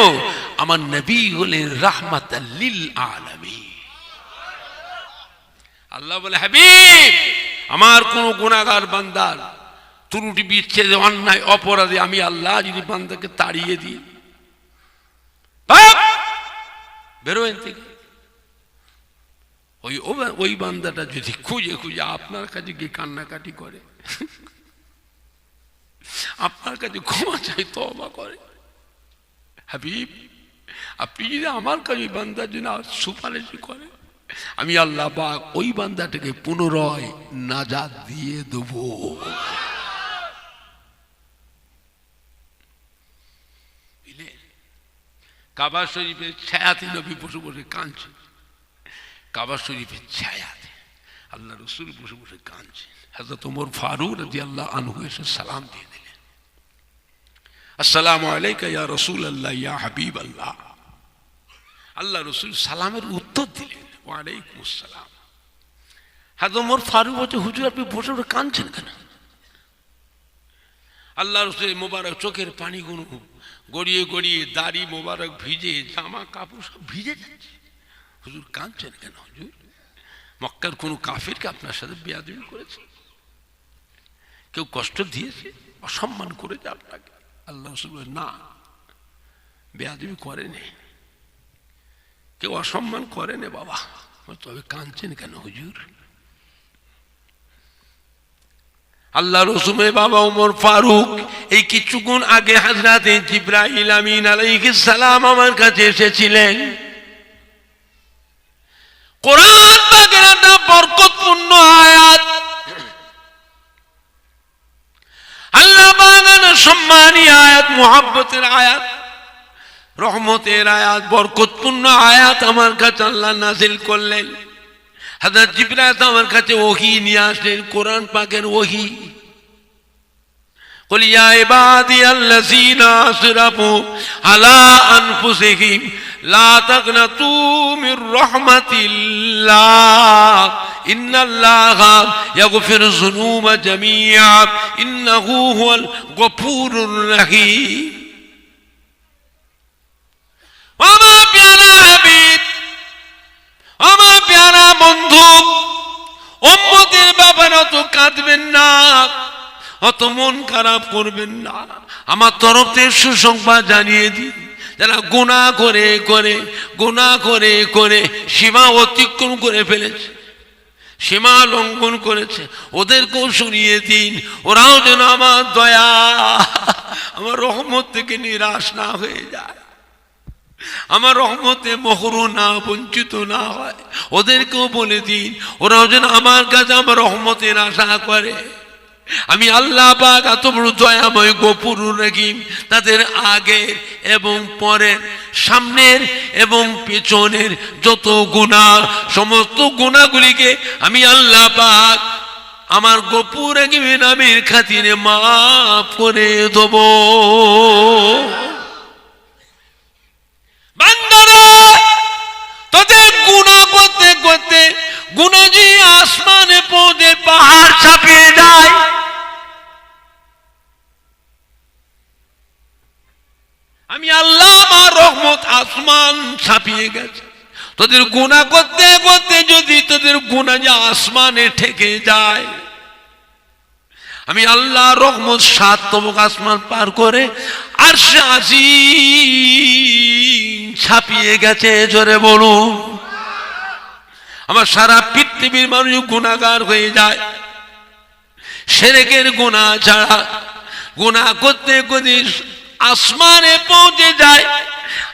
আমার নবী হলেন রাহমাতাল লিল আলামিন। আল্লাহ বলে, হাবিব, আমার কোন গুনাহগার বান্দার ত্রুটি বিচ্ছেদ, অন্যায় অপরাধে আমি আল্লাহ যদি বান্দাকে তাড়িয়ে দিই, বেরোয়েন থেকে, ওই বান্দাটা যদি খুঁজে খুঁজে আপনার কাছে গিয়ে কান্নাকাটি করে, আপনার কাছে ক্ষমা চাই, তওবা করে, হাবিব আপনি যদি আমার কাছে বান্দার জন্য সুপারিশ করেন, আমি আল্লাহ পাক ওই বান্দাটাকে পুনরায় নাজাত দিয়ে দেব। কাবা শরীফের ছায়াতে নবী বসে বসে কাঁদছেন, কাবা শরীফের ছায়াতে আল্লাহ রসুল বসে বসে কাঁদছেন। হযরত ওমর ফারুক রাদিয়াল্লাহু আনহু এসে সালাম দিয়ে দিলেন, আসসালামু আলাইকা ইয়া রাসূলুল্লাহ ইয়া হাবিবাল্লাহ। আল্লাহ রসুল সালামের উত্তর দিলেন, ওয়ালাইকুম আসসালাম। হযরত ওমর ফারুক বলছে, হুজুর আপনি বসে বসে কাঁদছেন কেন? আল্লাহ রসুল মোবারক চোখের পানিগুলো গড়িয়ে গড়িয়ে, দাড়ি মোবারক ভিজে, জামা কাপড় সব ভিজে যাচ্ছে, হুজুর কাঁদছেন কেন? হুজুর মক্কার কোনো কাফিরকে আপনার সাথে বেয়াদবি করেছে, কেউ কষ্ট দিয়েছে, অসম্মান করেছে আপনাকে? আল্লাহ রসুল বলেন, না, বেয়াদবি করেনি, কেউ অসম্মান করেনি বাবা, তবে কাঁদছেন কেন হুজুর? আল্লাহ রসুলের বাবা ওমর ফারুক এই কিছুক্ষণ আগে হযরতে জিবরাইল আমিন আলাইহিস সালাম আমার কাছে এসেছিলেন। কোরআন পাকের একটা বরকতপূর্ণ আয়াত, আল্লাহ পাকের সম্মানী আয়াত, মুহাব্বতের আয়াত, রহমতের আয়াত, বরকতপূর্ণ আয়াত আমার কাছে আল্লাহ নাযিল করলেন। হযরত জিবরাইল আমার কাছে ওহী নিয়ে আসলেন, কোরআন পাকের ওহী। قل يا عبادي الذين اسرفوا على انفسهم لا تقنطوا من رحمة الله ان الله يغفر الذنوب جميعا انه هو الغفور الرحيم। আমার প্যারা হাবিব, আমার প্যারা বন্ধু, উম্মতের ব্যাপারে তো কাঁদবেন না, অত মন খারাপ করবেন না। আমার তরফ থেকে সুসংবাদ জানিয়ে দিন, যারা গুনাহ করে করে গুনাহ করে করে সীমা অতিক্রম করে ফেলেছে, সীমা লঙ্ঘন করেছে, ওদেরকেও শুনিয়ে দিন, ওরাও যেন আমার দয়া, আমার রহমত থেকে নিরাশ না হয়ে যায়, আমার রহমতে মহরুম না, বঞ্চিত না হয়। ওদেরকেও বলে দিন, ওরাও যেন আমার কাছে আমার রহমতের আশা করে। আমি আল্লাহ পাক এত বড় দয়াময়, গফুরুর রহিম। তাদের আগের এবং পরের, সামনের এবং পেছনের যত গুনাহ, সমস্ত গুনাহগুলিকে আমি আল্লাহ পাক আমার গফুর রহিমের নামের খাতিরে মাফ করে দেব। বান্দারা, তোদের গুনাহ করতে করতে গুনাহ যে আসমানে পৌঁছে পাহাড় ছাপিয়ে যায়, আমি আল্লাহ আমার রহমত আসমান ছাপিয়ে গেছে। তোদের গুনাহ করতে করতে যদি তোদের গুনাহ যে আসমানে ঠেকে যায়, আমি আল্লাহ রহমত 7 তবক আসমান পার করে আরশে আজিম ছাপিয়ে গেছে। জোরে বলুন। আমার সারা পৃথিবীর মানুষ গুনাহগার হয়ে যায়, শিরকের গুনাহ ছাড়া গুনাহ করতে করতে আসমানে পৌঁছে যায়,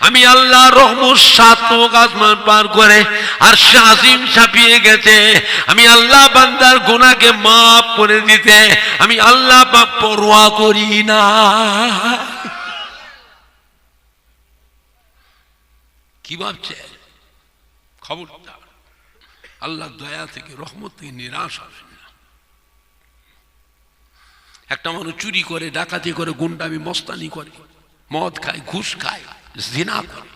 আমি আল্লাহ রহমত 7 তবক আসমান পার করে আরশে আজিম ছাপিয়ে গেছে। আমি আল্লাহ বান্দার গুনাহকে মাফ করে দিতে আমি আল্লাহ পাক পরোয়া করি না। কি ভাবছে? খবরদার, আল্লাহর দয়া থেকে, রহমত থেকে নিরাশ হবে না। একটা মানুষ চুরি করে, ডাকাতি করে, গুন্ডামি মস্তানি করে, মদ খায়, ঘুষ খায়, জিনা করে,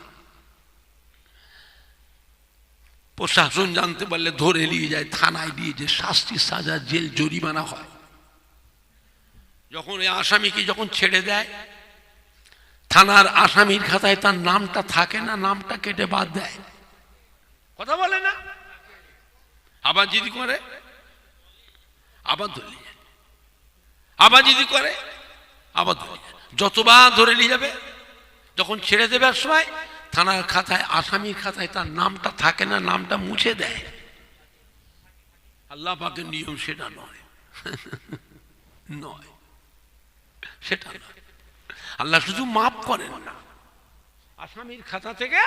প্রশাসন জানতে পারলে ধরে নিয়ে যায়, থানায় নিয়ে যে শাস্তি, সাজা, জেল, জরিমানা হয়। যখন এই আসামিকে যখন ছেড়ে দেয়, থানার আসামির খাতায় তার নামটা থাকে না, নামটা কেটে বাদ দেয়। কথা বলে না? আবার যদি করে আবার ধরে নিয়ে যায়, আবার যদি করে আবার ধরে নিয়ে যায়। যতবার ধরে নিয়ে যাবে, যখন ছেড়ে দেবে সময় থানার খাতায়, আসামির খাতায় তার নামটা থাকে না, নামটা মুছে দেয়। আল্লাহ পাকের নিয়ম সেটা নয়, নয়, সেটা নয়। আল্লাহ শুধু মাফ করেন না, আসামির খাতা থেকে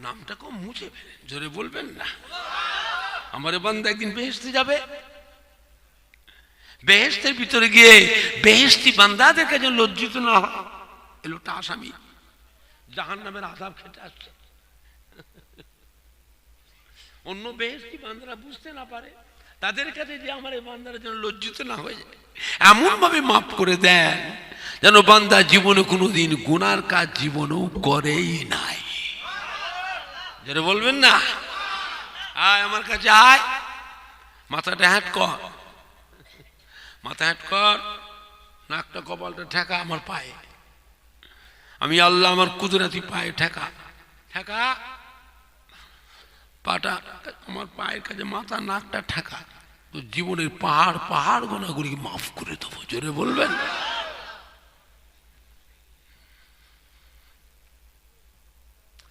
নামটা কম মুছে ফেলেন, জোরে বলবেন না। আমার বান্দা একদিন বেহেশতে যাবে, বেহেশতের ভিতরে গিয়ে বেহেশতি বান্দাদের কাছে লজ্জিত না হয়। এ লোকটা আসামি, জাহান্নামের আযাব খেতে আসছে। অন্য বেহেশতি বান্দারা বুঝতে না পারে, তাদের কাছে যে আমার এই বান্দারা যেন লজ্জিত না হয়ে যায়, এমন ভাবে মাফ করে দেন যেন বান্দা জীবনে কোনোদিন গুনার কাজ জীবনেও করেই নাই। যেটা বলবেন না, আয় আমার কাছে আয়, মাথাটা হ্যাট কর, মাথা হ্যাট কর, নাকটা কপালটা ঠেকা আমার পায়ে, আমি আল্লাহ আমার কুদরতি পায়ে ঠেকা, ঠেকা পাটা আমার পায়ের কাছে, মাথা নাকটা ঠেকা, তো জীবনের পাহাড় পাহাড় গোনাগুলিকে মাফ করে দেবো। জোরে বলবেন।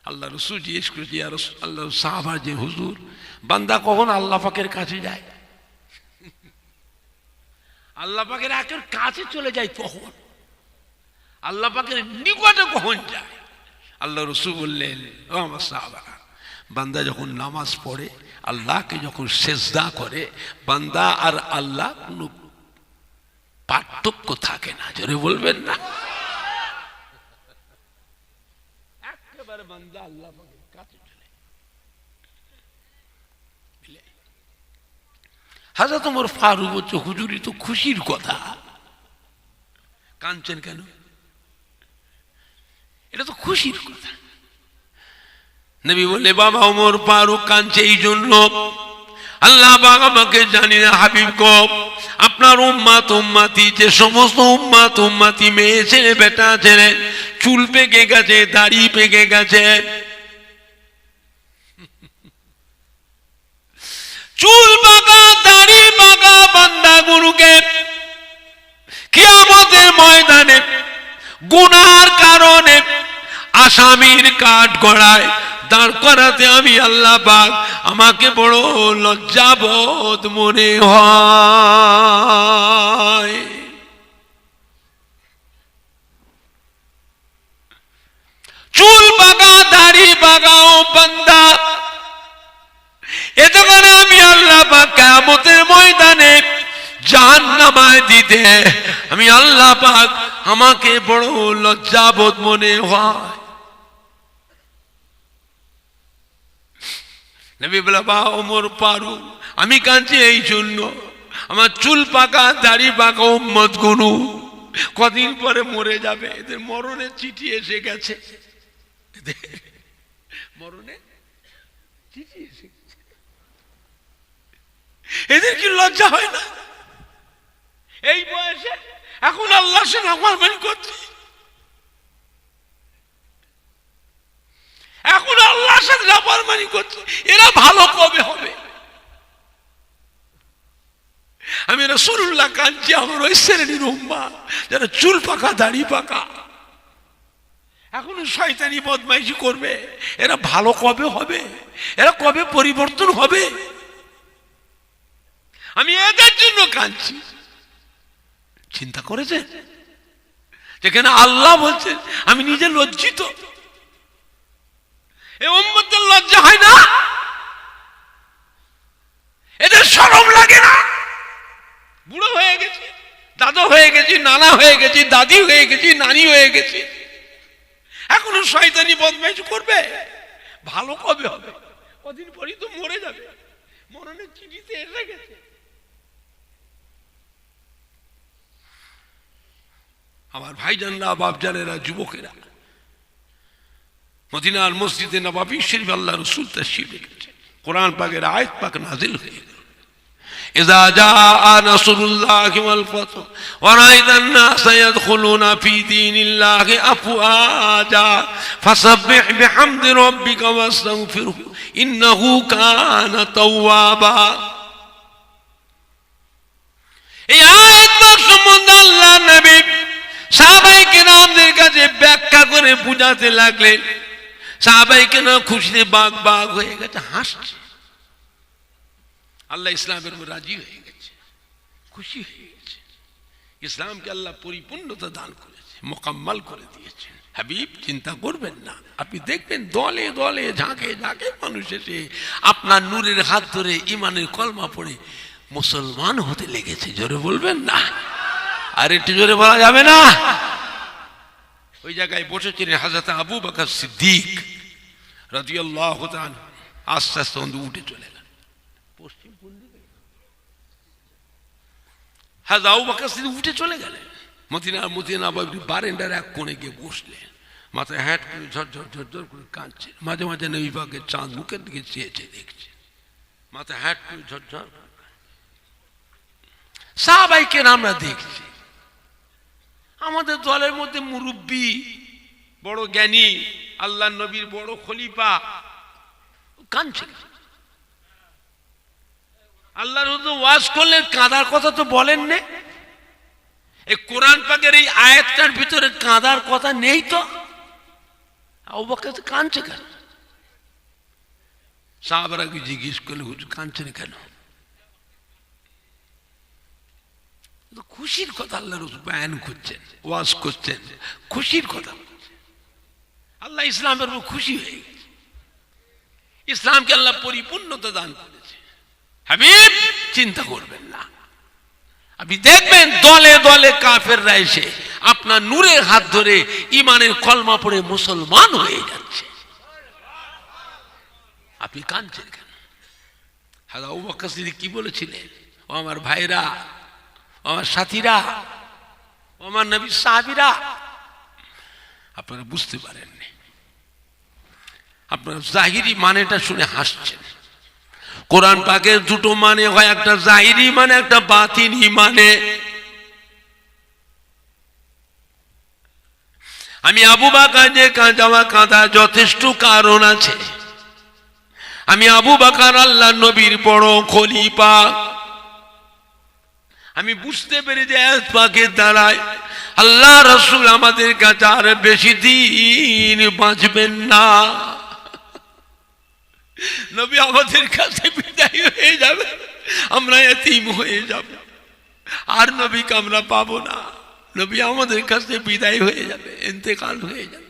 আল্লাহ রসুল জিজ্ঞেস করেছি, আল্লাহ সাহাবা যে হুজুর, বান্দা কখন আল্লাহ পাকের কাছে যায়? আল্লাহ পাকের একের কাছে চলে যায় কখন? আল্লাহ পাকের নিকটে কখন যায়? আল্লাহ রসুল বললেন, ও আমার সাহাবারা, বান্দা যখন নামাজ পড়ে, আল্লাহকে যখন সেজদা করে, বান্দা আর আল্লাহ কোনো পার্থক্য থাকে না। জোরে বলবেন না। একেবারে বান্দা আল্লাহ পাকের কাছে চলে। হযরত ওমর ফারুক বলছে, হুজুরই তো খুশির কথা, কাঁদছেন কেন? এটা তো খুশির কথা। নবী বলে, বাবা ওমর ফারুক কাঁদছে এই জন্য, আল্লাহ পাক আমাকে জানি না হাবিব গো, আপনার উম্মাত উম্মাতি, যে সমস্ত উম্মাত উম্মাতি, মেয়ে ছেলে বেটা ছেলে, চুল পেকে গেছে, দাড়ি পেকে গেছে, চুল পাকা দাড়ি পাকা বান্দা গুরুকে কিয়ামতের ময়দানে গুনার কারণে আসামির কাঠ গড়ায় দাঁড় করাতে আমি আল্লাহ পাক আমাকে বড় লজ্জাবোধ মনে হয়। চুল পাকা দাড়ি পাকা ও বান্দা, এতে করে আমি আল্লাহ পাক কিয়ামতের ময়দানে জাহান্নামায় দিতে আমি আল্লাহ পাক আমাকে বড় লজ্জাবোধ মনে হয়। নবী বলে, বা ওমর ফারুক, আমি কাঁদছি এই জন্য, আমার চুল পাকা দাড়ি পাকা উম্মত গুলো কদিন পরে মরে যাবে, এদের মরণের চিঠি এসে গেছে, মরণের চিঠি এসে গেছে। এদের কি লজ্জা হয় না? এই বয়সে এখন আল্লাহর সাথে নাফরমানি করছে, এখন আল্লাহর সাথে নাফরমানি করছে, এরা ভালো কবে হবে? আমি রাসূলুল্লাহ কাঁদছি আমার ওই শ্রেণীর উম্মাহ যারা চুল পাকা দাড়ি পাকা এখনো শয়তানি বদমাইশি করবে, এরা ভালো কবে হবে? এরা কবে পরিবর্তন হবে? আমি এদের জন্য কাঁদছি। চিন্তা করেছেন যেখানে আল্লাহ বলছেন আমি নিজে লজ্জিত, এই উম্মতের লজ্জা হয় না? এদের শরম লাগে না? বুড়ো হয়ে গেছি, দাদু হয়ে গেছি, নানা হয়ে গেছি, দাদি হয়ে গেছি, নানি হয়ে গেছি, এখনো শয়তানি বদমাইশি করবে? ভালো কবে হবে? কদিন পরই তো মরে যাবে, মরণের চিঠিতে এসে গেছে। আমার ভাইজানরা, বাপজানেরা, যুবকেরা, মদিনার মসজিদে নববী শরীফ আল্লাহ রাসূল তাশরীফ রেখেছেন, কোরআন পাকের আয়াত পাক নাযিল হয়ে গেল, ইযা জাআ নাসরুল্লাহি ওয়াল ফাতহু ওয়া রাআইতান নাসা ইয়াদখুলুনা ফি দীনিল্লাহি আফওয়াজা ফাসাব্বিহ বিহামদি রাব্বিকা ওয়াস্তাগফিরহু ইন্নাহু কানা তাওয়াবা। এই আয়াত সম্বন্ধে আল্লাহ নবী সাহাবায়ে কেরামদের কাছে ব্যাখ্যা করে বুঝাতে লাগলেন। সাহাবায়ে কেরাম খুশিতে বাগ বাগ হয়ে গেছে, হাসছে। আল্লাহ ইসলামের উপর রাজি হয়ে গেছে, খুশি হয়ে গেছে। ইসলামকে আল্লাহ পরিপূর্ণতা দান করেছে। মোকাম্মল করে দিয়েছেন। হাবিব চিন্তা করবেন না, আপনি দেখবেন দলে দলে ঝাঁকে ঝাঁকে মানুষ এসে আপনার নূরের হাত ধরে ইমানের কলমা পড়ে মুসলমান হতে লেগেছে। জোরে বলবেন না? আর একটু জোরে বলা যাবে না? ওই জায়গায় বসেছিলেন হযরত আবু বকর সিদ্দিক রাদিয়াল্লাহু তাআলা, আস্তে আস্তে উঠে চলে গেলেন পশ্চিম কোণ দিকে। হযরত আবু বকর সিদ্দিক উঠে চলে গেলেন মদিনা বারান্দার এক কোণে গিয়ে বসলেন, মাথায় হ্যাট করে ঝরঝর ঝরঝর করে কাঁদছে। মাঝে মাঝে নবী পাকের চাঁদ মুখের দিকে চেয়েছে দেখছে, মাথায় হ্যাট করে ঝরঝর। সাহাবাইকে আমরা দেখছি, আমাদের দলের মধ্যে মুরব্বী, বড় জ্ঞানী, আল্লাহ নবীর বড় খলিফা কাঁদছে। আল্লাহর ওয়াজ করলে কাঁদার কথা তো বলেন না। এই কোরআন পাকের এই আয়াতটার ভিতরে কাঁদার কথা নেই তো, আবু বকর কাঁদছে কেন? সাহাবারা কি জিজ্ঞেস করলে হুজুর কাঁদছেন কেন? খুশির কথা আল্লাহ রাসূল বয়ান করছেন, ওয়াজ করছেন, খুশির কথা। আল্লাহ ইসলামের উপর খুশি হয়ে গেছে, ইসলামকে আল্লাহ পরিপূর্ণতা দান করেছে। হাবিব চিন্তা করবেন না, আপনি দেখবেন দলে দলে কাফেররা এসে আপনার নূরের হাত ধরে ইমানের কলমা পড়ে মুসলমান হয়ে যাচ্ছে। আপনি কাঁদছেন কেন? হযরত আবু বকর সিদ্দিক কি বলেছিলেন? ও আমার ভাইরা, আমার সাথীরা, আমার নবীর সাহাবীরা, আপনারা বুঝতে পারেননি। আপনারা জাহিরি মানেটা শুনে হাসছেন। কোরআন পাকের দুটো মানে হয়, একটা জাহিরি মানে, একটা বাতিনি মানে। আমি আবু বকর যে কাঁদা যথেষ্ট কারণ আছে। আমি আবু বকর আল্লাহ নবীর বড় খলিফা। আমি বুঝতে পেরে যে পাকের দ্বারায় আল্লাহ রাসূল আমাদের কাছে আর বেশি দিন বাঁচবেন না। নবী আমাদের কাছে বিদায় হয়ে যাবে, আমরা এতিম হয়ে যাব, আর নবীকে আমরা পাবো না। নবী আমাদের কাছে বিদায় হয়ে যাবে, ইন্তেকাল হয়ে যাবে।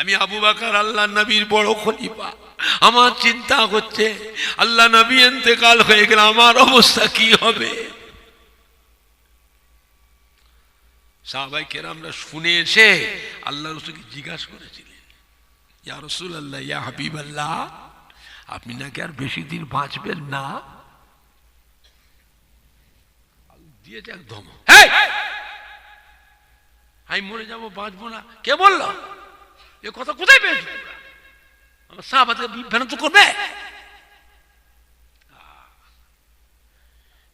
আমি আবু বকর আল্লাহ নবীর বড় খলিফা, আমার চিন্তা হচ্ছে আল্লাহ নবী ইন্তেকাল হয়ে গেলে আমার অবস্থা কি হবে। সাহাবায়ে কেরামরা শুনে এসে আল্লাহ রাসূলকে জিজ্ঞাসা করেছিলেন, ইয়া রাসূলুল্লাহ, ইয়া হাবিবাল্লাহ, আপনি নাকি আর বেশি দিন বাঁচবেন না? দিয়েছে একদম, আমি মরে যাবো, বাঁচবো না। কে বললো এ কথা? কোথায় পেয়েছো? আমার সাহাবাকে বিভ্রান্ত করবে।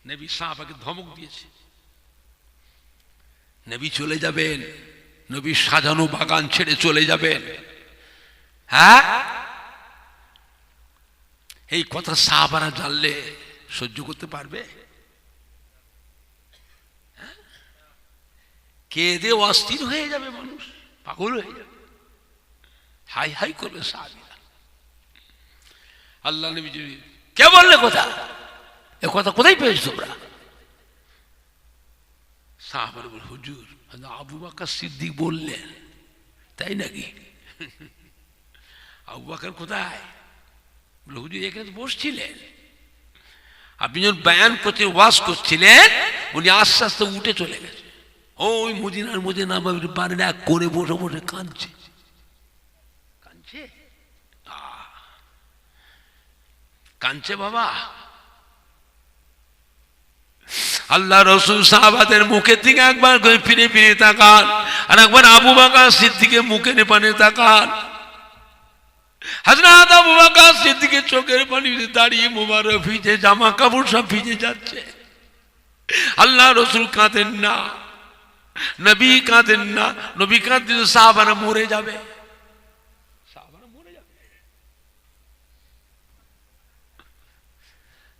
নবী সাহাবাকে ধমক দিয়েছে, নবী চলে যাবেন, নবী সাজানো বাগান ছেড়ে চলে যাবেন। হ্যাঁ, এই কথা সাহাবারা জানলে সহ্য করতে পারবে? কেঁদে অস্থির হয়ে যাবে মানুষ, পাগল হয়ে যাবে, হাই হাই করবে সাহাবীরা। আল্লাহ নবী কে বললে কথা? এ কথা কোথায় পেয়েছো তোমরা? সাহাবারা বলে, হুজুর আবু বকর সিদ্দিক বললেন। তাই নাকি? আবু বকর কোথায়? বলে, হুজুর এখানে তো বসছিলেন, আপনি যখন বয়ান করতে ওয়াজ করছিলেন, উনি আস্তে আস্তে উঠে চলে গেছে। ওই মদিনার মধ্যে নামার বাড়ির এক কোণে বসে বসে কাঁদছে। কাঁদছে, কাঁদছে বাবা। আল্লাহ রাসূল সাহাবাদের মুখের দিকে একবার ফিরে ফিরে তাকান, আর একবার আবু বকর সিদ্দিকের মুখের পানে তাকান। হযরত আবু বকর সিদ্দিকের চোখের পানিতে দাঁড়িয়ে মোবারক ভিজে, জামা কাপড় সব ভিজে যাচ্ছে। আল্লাহ রাসূল কাঁদেন না, নবী কাঁদেন না। নবী কাঁদলে সাহাবারা মরে যাবে, সাহাবারা মরে যাবে।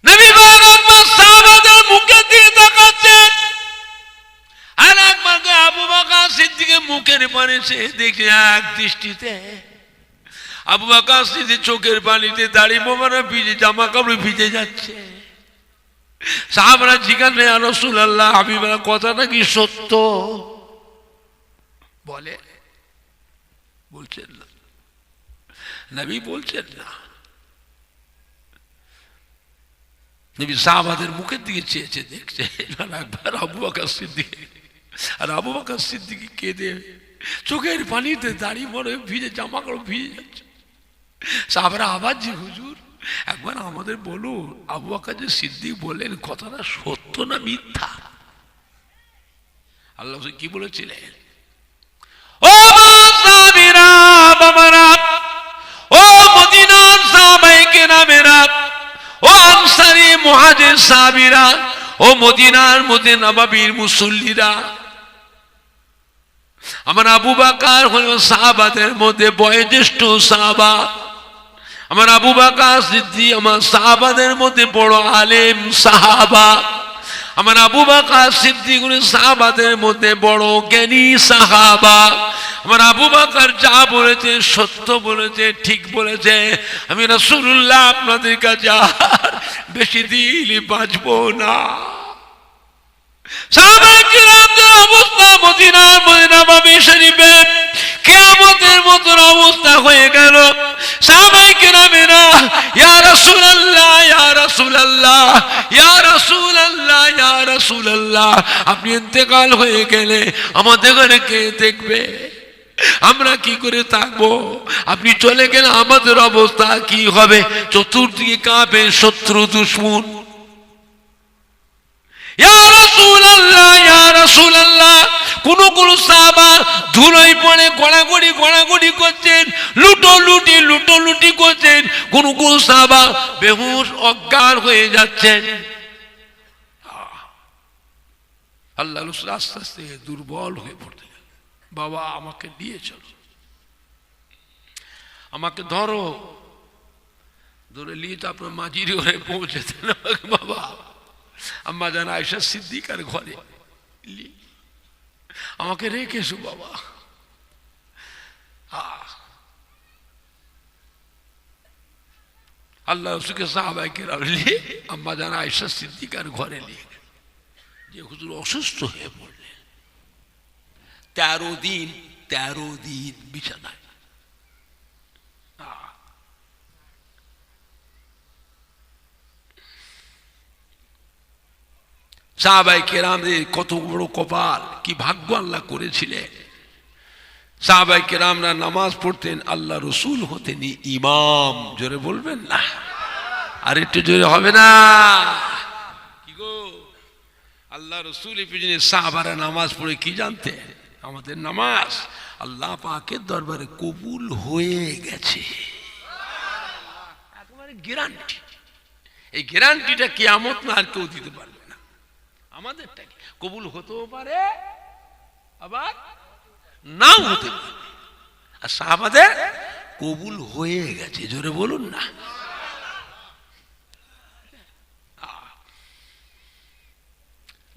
নবী একবার সাহাবাদের মুখের দিকে তাকাচ্ছেন, আর একবার আবু বকর সিদ্দিকের মুখের পানে সে দেখে এক দৃষ্টিতে আবু বকর সিদ্দিক চোখের পানিতে দাঁড়িয়ে মোবারক ভিজে, জামা কাপড় ভিজে যাচ্ছে। সাহাবারা জিজ্ঞাসা, ইয়া রাসূলুল্লাহ, হাবিবাল্লাহ, কথাটা কি সত্য? বলে, বলছেন না, নবী বলছেন না। নবী সাহাবাদের মুখের দিকে চেয়েছে, দেখছে একবার আবু বকর সিদ্দিক, আর আবু বকর সিদ্দিক কেঁদে চোখের পানিতে দাড়ি মরে ভিজে, জামা কাপড় ভিজে যাচ্ছে। সাহাবারা আবার, জি হুজুর, একবার আমাদের বলুন, আবু বকর যে সিদ্দিক বললেন কথাটা সত্য না মিথ্যা? আল্লাহ কি বলেছিলেন? ও সাহাবীরা, বাবারা, ও মদিনার সাহাবায়ে কেরামেরা, ও আনসারী মুহাজির সাহাবীরা, ও মদিনার মধ্যে নববীর মুসল্লিরা, আমার আবু বকর হলো সাহাবাদের মধ্যে বয়োজ্যেষ্ঠ সাহাবা। আমার আবু বকর সিদ্দিক আমার সাহাবাদের মধ্যে বড় আলেম সাহাবা। আমার আবু বকর সিদ্দিক সাহাবাদের মধ্যে বড় জ্ঞানী সাহাবা। আমার আবু বকর যা বলেছে সত্য বলেছে, ঠিক বলেছে। আমি রাসূলুল্লাহ আপনাদের কাছে আর বেশি দিন বাঁচবো না। সাহাবায়ে কিরামদের অবস্থা মদিনার নববী শরীফে কিয়ামতের মতো অবস্থা হয়ে গেল। সাহাবায়ে কিরামেরা, ইয়া রাসূলুল্লাহ, ইয়া রাসূলুল্লাহ, ইয়া রাসূলুল্লাহ, ইয়া রাসূলুল্লাহ, আপনি ইন্তেকাল হয়ে গেলে আমাদের ঘরে কে দেখবে? আমরা কি করে থাকবো? আপনি চলে গেলে আমাদের অবস্থা কি হবে? চতুর্দিকে কাঁপে শত্রু দুশমন। ইয়া রাসূলুল্লাহ, ইয়া রাসূলুল্লাহ, কোন সাহাবা ধুলোয় পড়ে গড়াগড়ি করছেন, লুটোলুটি করছেন। কোন সাহাবা বেহুশ অজ্ঞান হয়ে যাচ্ছেন। আল্লাহ রাসূল আস্তে আস্তে দুর্বল হয়ে পড়তে, বাবা আমাকে নিয়ে চলো, আমাকে ধরো, ধরে নিয়ে তো আপনার মাঝির ঘরে পৌঁছেছেন। বাবা, আম্মা জান আয়েশা সিদ্দিকার ঘরে আমাকে রেখে এসো বাবা। আল্লাহ রাসূলকে সাহাবায়ে কেরাম নিয়ে আম্মা জান আয়েশা সিদ্দিকার ঘরে নিয়ে যে হুজুর অসুস্থ হয়ে পড়লেন। 13 দিন বিছানায়। সাহাবায়ে কেরামদের কত বড় কপাল, কি ভাগ্য আল্লাহ করেছিলেন। সাহাবায়ে কেরামরা নামাজ পড়তেন, আল্লাহ রসুল হতেন ইমাম। জোরে বলবেন না? আর একটু জোরে হবে না? কি গো, আল্লাহ রসুলের পিছনে সাহাবারা নামাজ পড়ে কি জানতেন? আমাদের নামাজ আল্লাহ পাকের দরবারে কবুল হয়ে গেছে, একেবারে গ্যারান্টি। এই গ্যারান্টিটা কিয়ামত না আর কেউ দিতে পারবে না। আমাদেরটা কবুল হতেও পারে, আবার নাও হতে পারে। আর সাহাবাদের কবুল হয়ে গেছে। জোরে বলুন না?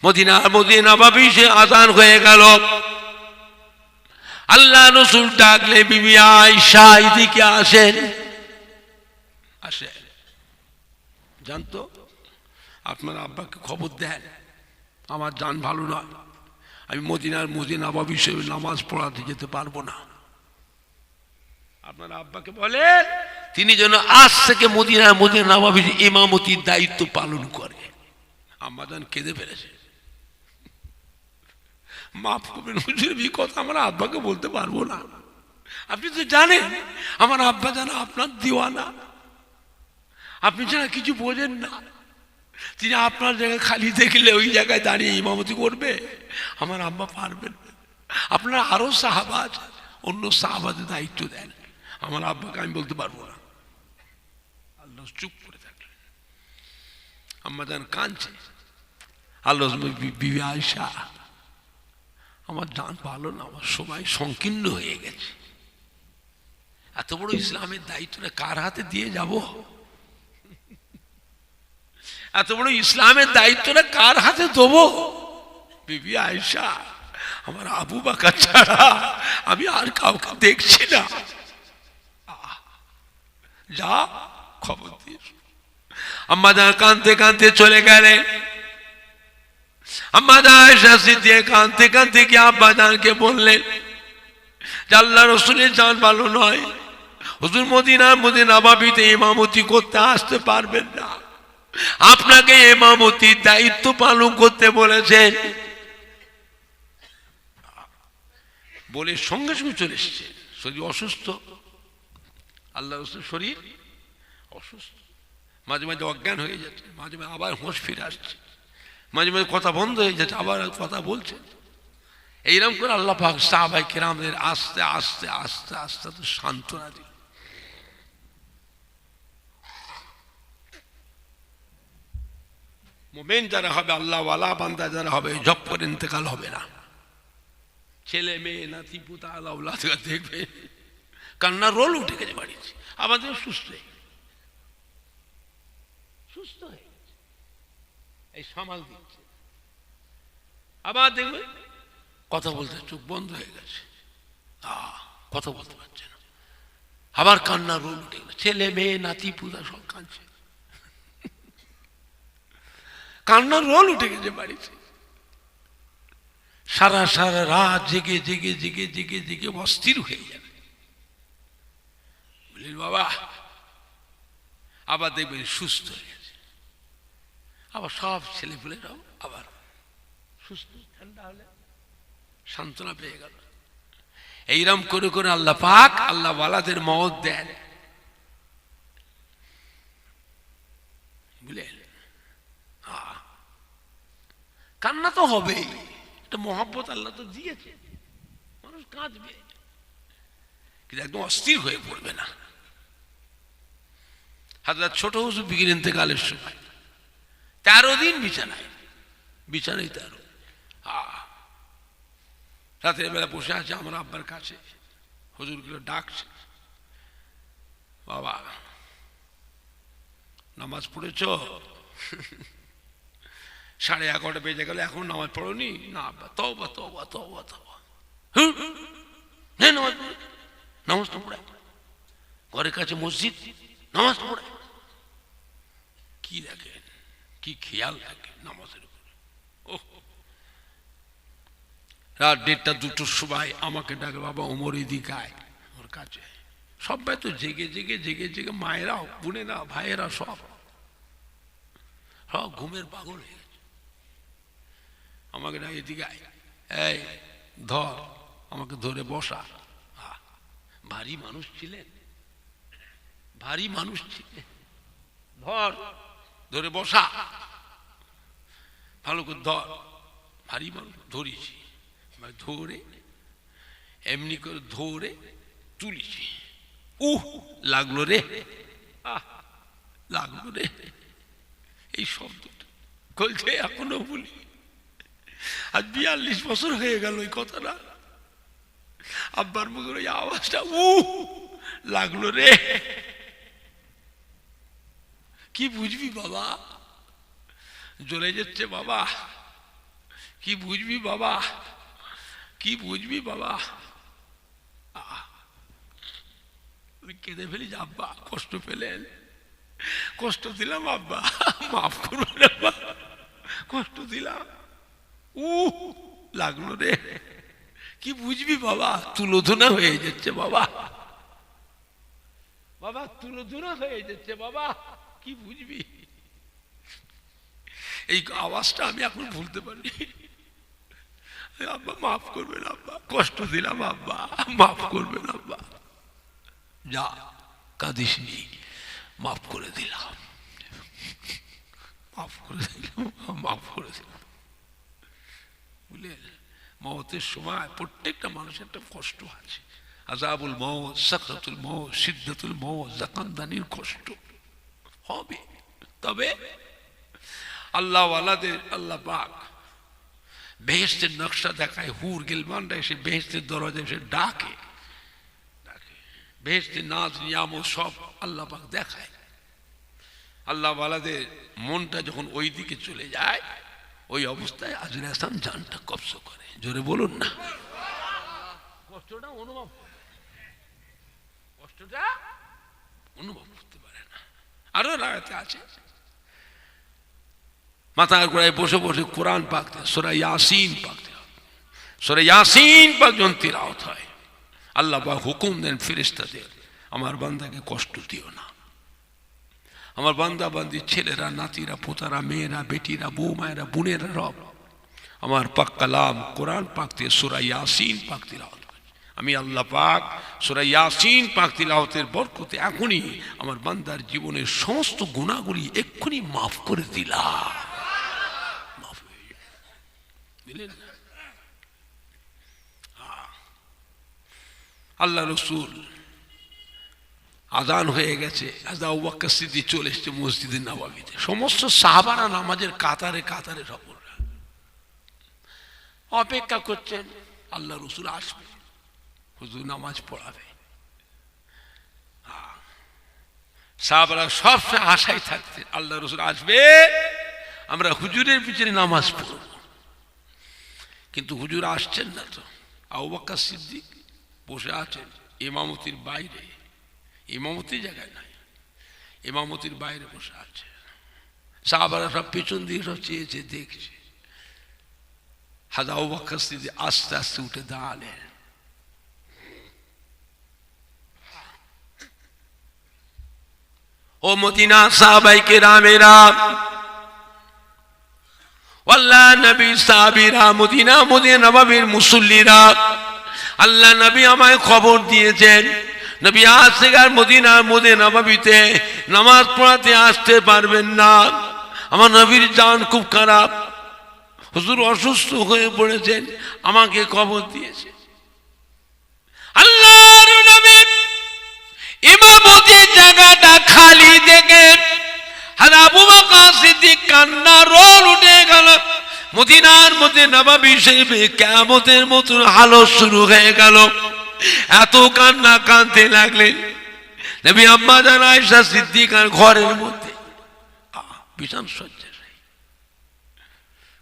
মদিনার নববী সে আযান হয়ে গেল। আল্লাহ রাসূল ডাকলে, বিবি আয়েশা এদিকে আসেন। জানতো আপনার আব্বাকে খবর দেন, আমার জান ভালো না, আমি মদিনার নববী হিসেবে নামাজ পড়াতে যেতে পারবো না। আপনার আব্বাকে বলেন তিনি যেন আজ থেকে মদিনার নববীর ইমামতির দায়িত্ব পালন করে। আম্মা জান কেঁদে ফেলেছে। মাফ করবেন হুজুর, এই কথা আমার আব্বাকে বলতে পারবো না। আপনি তো জানেন আমার আব্বা যেন আপনার দিওয়ানা, আপনি ছাড়া কিছু বোঝেন না। তিনি আপনার জায়গায় খালি দেখলে ওই জায়গায় দাঁড়িয়ে ইমামতি করবে, আমার আব্বা পারবেন। আপনারা আরো সাহাবা আছে, অন্য সাহাবাদের দায়িত্ব দেন, আমার আব্বাকে আমি বলতে পারবো না। আল্লাহ চুপ করে থাকলেন। আম্মা জান কাঁদছে। আল্লাহ বিবি আয়েশা, আমার জান ভালো না, আমার সময় সংকীর্ণ হয়ে গেছে, এত বড় ইসলামের দায়িত্বটা কার হাতে দিয়ে যাব? এত বড় ইসলামের দায়িত্বটা কার হাতে দেবো? বিবি আয়েশা, আমার আবু বকর ছাড়া আমি আর কাউকে দেখছি না, যা খবর দিয়ে আম্মা জান কাঁদতে কাঁদতে চলে গেলেন। আম্মা জান আয়েশা সিদ্দিকা কাঁদতে কাঁদতে কি আব্বা জানকে বললেন যে আল্লাহ রাসূলের জান ভালো নয়, হুজুর মদিনার মধ্যে নববীতে ইমামতি করতে আসতে পারবেন না, আপনাকে ইমামতির দায়িত্ব পালন করতে বলেছেন। বলে সঙ্গে সঙ্গে চলে এসছে। শরীর অসুস্থ, আল্লাহ রাসূল শরীর অসুস্থ, মাঝে মাঝে অজ্ঞান হয়ে যাচ্ছে, মাঝে মাঝে আবার হোঁশ ফিরে আসছে, মাঝে মাঝে কথা বন্ধ হয়ে যাচ্ছে, আবার কথা বলছে। এইরকম করে আল্লাহ পাক সাহাবায়ে কেরামদের আস্তে আস্তে আস্তে আস্তে তো সান্ত্বনা দিল। মুমিন যারা হবে, আল্লাহ ওয়ালা বান্দা যারা হবে, জব করে ইন্তেকাল হবে না। ছেলে মেয়ে নাতি পুতা আল্লাহ দেখবে, কান্নার রোল উঠে গেছে বাড়িতে, আমাদের সুস্থ হয়ে গেছে, এই সামাল দিচ্ছে। আবার দেখবে কথা বলতে চোখ বন্ধ হয়ে গেছে, কথা বলতে পারছে না, আবার কান্নার রোল উঠে গেছে, ছেলে মেয়ে নাতি পুতা সব কাঁদছে, কান্নার রোল উঠে গেছে বাড়িতে। সারা সারা রাত জেগে জেগে জেগে জেগে জেগে অস্থির হয়ে যাবে। বলিল বাবা, আবার দেখবেন সুস্থ হয়ে গেছে, আবার সব ছেলেপুলেরাও আবার সুস্থ, ঠান্ডা হলে সান্ত্বনা পেয়ে গেল। এইরকম করে করে আল্লাহ পাক আল্লাহ ওয়ালাদের মওত দেন, বুঝলেন? কান্না তো হবেই, এটা মহব্বত আল্লাহ তো দিয়েছে, মানুষ কাঁদবে, কিন্তু একদম অস্থির হয়ে পড়বে না। হযরত ছোট হুজুর বিগির ইন্তেকালের সময় 13 দিন বিছানায় 13। রাতের বেলা বসে আছে আমার আব্বার কাছে, হুজুরগুলো ডাকছে, বাবা নামাজ পড়েছ? 11:30 বেজে গেল, এখন নামাজ পড়োনি? না আব্বা। তওবা তওবা তওবা তওবা, নামাজ পড়ে, নামাজ তো পড়ে, ঘরের কাছে মসজিদ, নামাজ পড়ে। কি দেখেন, কি খেয়াল থাকে নামাজের উপরে। ওহ, রাত 1:30 2টোর সময় আমাকে ডাকে, বাবা ওমর এদিকে আয় ওর কাছে। সবাই তো জেগে জেগে জেগে জেগে, মায়েরাও বোনেরা ভাইয়েরা সব সব ঘুমের পাগল হয়ে গেছে। আমাকে ডাকে এদিকে আয়, এই ধর, আমাকে ধরে বসা। ভারী মানুষ ছিলেন, ভারী মানুষ ছিলেন, ধর ধরে বসা, ভালো করে ধর, ভারী মানুষ। ধরেছি, ধরে এমনি করে ধরে তুলেছি, লাগলো রে, লাগলো রে, এই শব্দটা বলছে এখনো বলি। আজ 42 বছর হয়ে গেল ওই কথাটা, আব্বার মুখের ওই আওয়াজটা, লাগলো রে। কি বুঝবি বাবা, জ্বলে যাচ্ছে বাবা, কি বুঝবি বাবা, কি বুঝবি বাবা। কেঁদে ফেলি, আব্বা কষ্ট পেলেন, কষ্ট দিলাম আব্বা, মাফ করবেন আব্বা, কষ্ট দিলাম, লাগলো রে। কি বুঝবি বাবা, তুলোধনা হয়ে যাচ্ছে বাবা, বাবা তুলোধনা হয়ে যাচ্ছে বাবা, কি বুঝবি। এই আওয়াজটা আমি এখন ভুলতে পারি। আব্বা মাফ করবেন আব্বা, কষ্ট দিলাম আব্বা, মাফ করবেন আব্বা, যা কাঁদিস নি, মাফ করে দিলাম, মাফ করে দিলাম, মাফ করে দিলাম। বুঝলেন, মওতের সময় প্রত্যেকটা মানুষের একটা কষ্ট আছে, আযাবুল মওত, সাকরাতুল মওত, সিদ্দাতুল মওত, জাকানদানির কষ্ট হবে। তবে আল্লাহ ওয়ালাদের আল্লাহ পাক বেহেশতের নকশা দেখায়, হুর গিলমানরা এসে বেহেশতের দরজায় এসে ডাকে, বেহেশতের নাজ নিয়ামত সব আল্লাহ পাক দেখায়। আল্লাহ ওয়ালাদের মনটা যখন ওই দিকে চলে যায়, ওই অবস্থায় আজরাইল আসলাম জানটা কবজ করে। জোরে বলুন না, কষ্টটা অনুভব করে, কষ্টটা অনুভব করতে পারে না। আরো রাতে আছে, মাথার গোড়ায় বসে বসে কোরআন পাকতে, সূরা ইয়াসিন পাকতে, সূরা ইয়াসিন পাক তিলাওয়াত হয়। আল্লাহ পাক হুকুম দেন ফেরেশতাদের, আমার বান্দাকে কষ্ট দিও না। আমার বান্দা বান্দি ছেলেরা, নাতিরা, পোতারা, মেয়েরা, বেটিরা, বৌমায়েরা, বোনেরা, রব আমার পাক কালাম কোরআন পাক দিয়ে সূরা ইয়াসিন পাক তিলাওয়াত করে। আমি আল্লাহ পাক সূরা ইয়াসিন পাক তিলাওয়াতের বরকতে এখনই আমার বান্দার জীবনের সমস্ত গুনাহগুলি এক্ষুনি মাফ করে দিলাম। মাফ হয়ে দিলেন। আল্লাহ রসুল আজান হয়ে গেছে, আবু বকর সিদ্দিক চলে এসছে মসজিদে নববীতে। সমস্ত সাহাবারা নামাজের কাতারে কাতারে সব অপেক্ষা করছেন আল্লাহ রসুল আসবে, হুজুর নামাজ পড়াবে। সাহাবারা সবসময় আশায় থাকতেন আল্লাহ রসুল আসবে, আমরা হুজুরের পিছনে নামাজ পড়ব। কিন্তু হুজুর আসছেন না। তো আবু বকর সিদ্দিক বসে আছেন ইমামতির বাইরে, ইমামতির জায়গায় নাই, ইমামতির বাইরে বসে আছে। সাহাবারা সব পেছন দিয়ে সব চেয়েছে, দেখছে। হাজা আবু বকর সিদ্দিক আস্তে আস্তে উঠে দাঁড়ালেন। ও মদিনা সাহাবায়ে কেরামেরা, আল্লাহ নবী সাহাবীরা, মদিনা নববীর মুসল্লিরা, আল্লাহ নবী আমায় খবর দিয়েছেন নবী আজ থেকে আর মদিনা নববীতে নামাজ পড়াতে আসতে পারবেন না। আমার নবীর জান খুব খারাপ, হুজুর অসুস্থ হয়ে পড়েছেন, আমাকে খবর দিয়েছে। আল্লাহর নবী ইমামতির জায়গাটা খালি দেখে আবু বকর সিদ্দিক কান্নার রোল উঠে গেল। মদিনার নববী শরীফে কিয়ামতের মতো হালত শুরু হয়ে গেল। এত কান্না কাঁদতে লাগলেন। নবী আম্মা জান আয়েশা সিদ্দিকার ঘরের মধ্যে বিছান সজ্জায়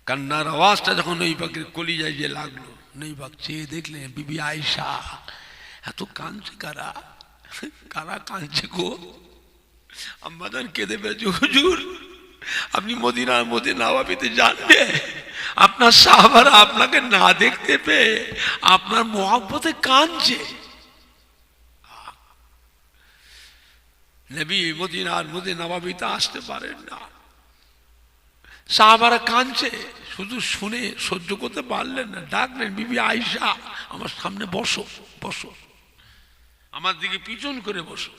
কান্নার আওয়াজটা যখন নবী পাকের কলিজায় যে লাগলো, নবী পাক চেয়ে দেখলেন বিবি আয়েশা এত কাঁদছে কারা, কারা কাঁদছে গো? আম্মা জান কেঁদে ফেলছে, হুজুর আপনি মদিনার নববীতে জানবে, আপনার সাহাবারা আপনাকে না দেখতে পেয়ে আপনার মহব্বতে কাঁদছে। নবী মদিনার নববীতে আসতে পারেন না, সাহাবারা কাঁদছে, শুধু শুনে সহ্য করতে পারলেন না, ডাকলেন বিবি আয়েশা আমার সামনে বসো, বসো, আমার দিকে পিছন করে বসো।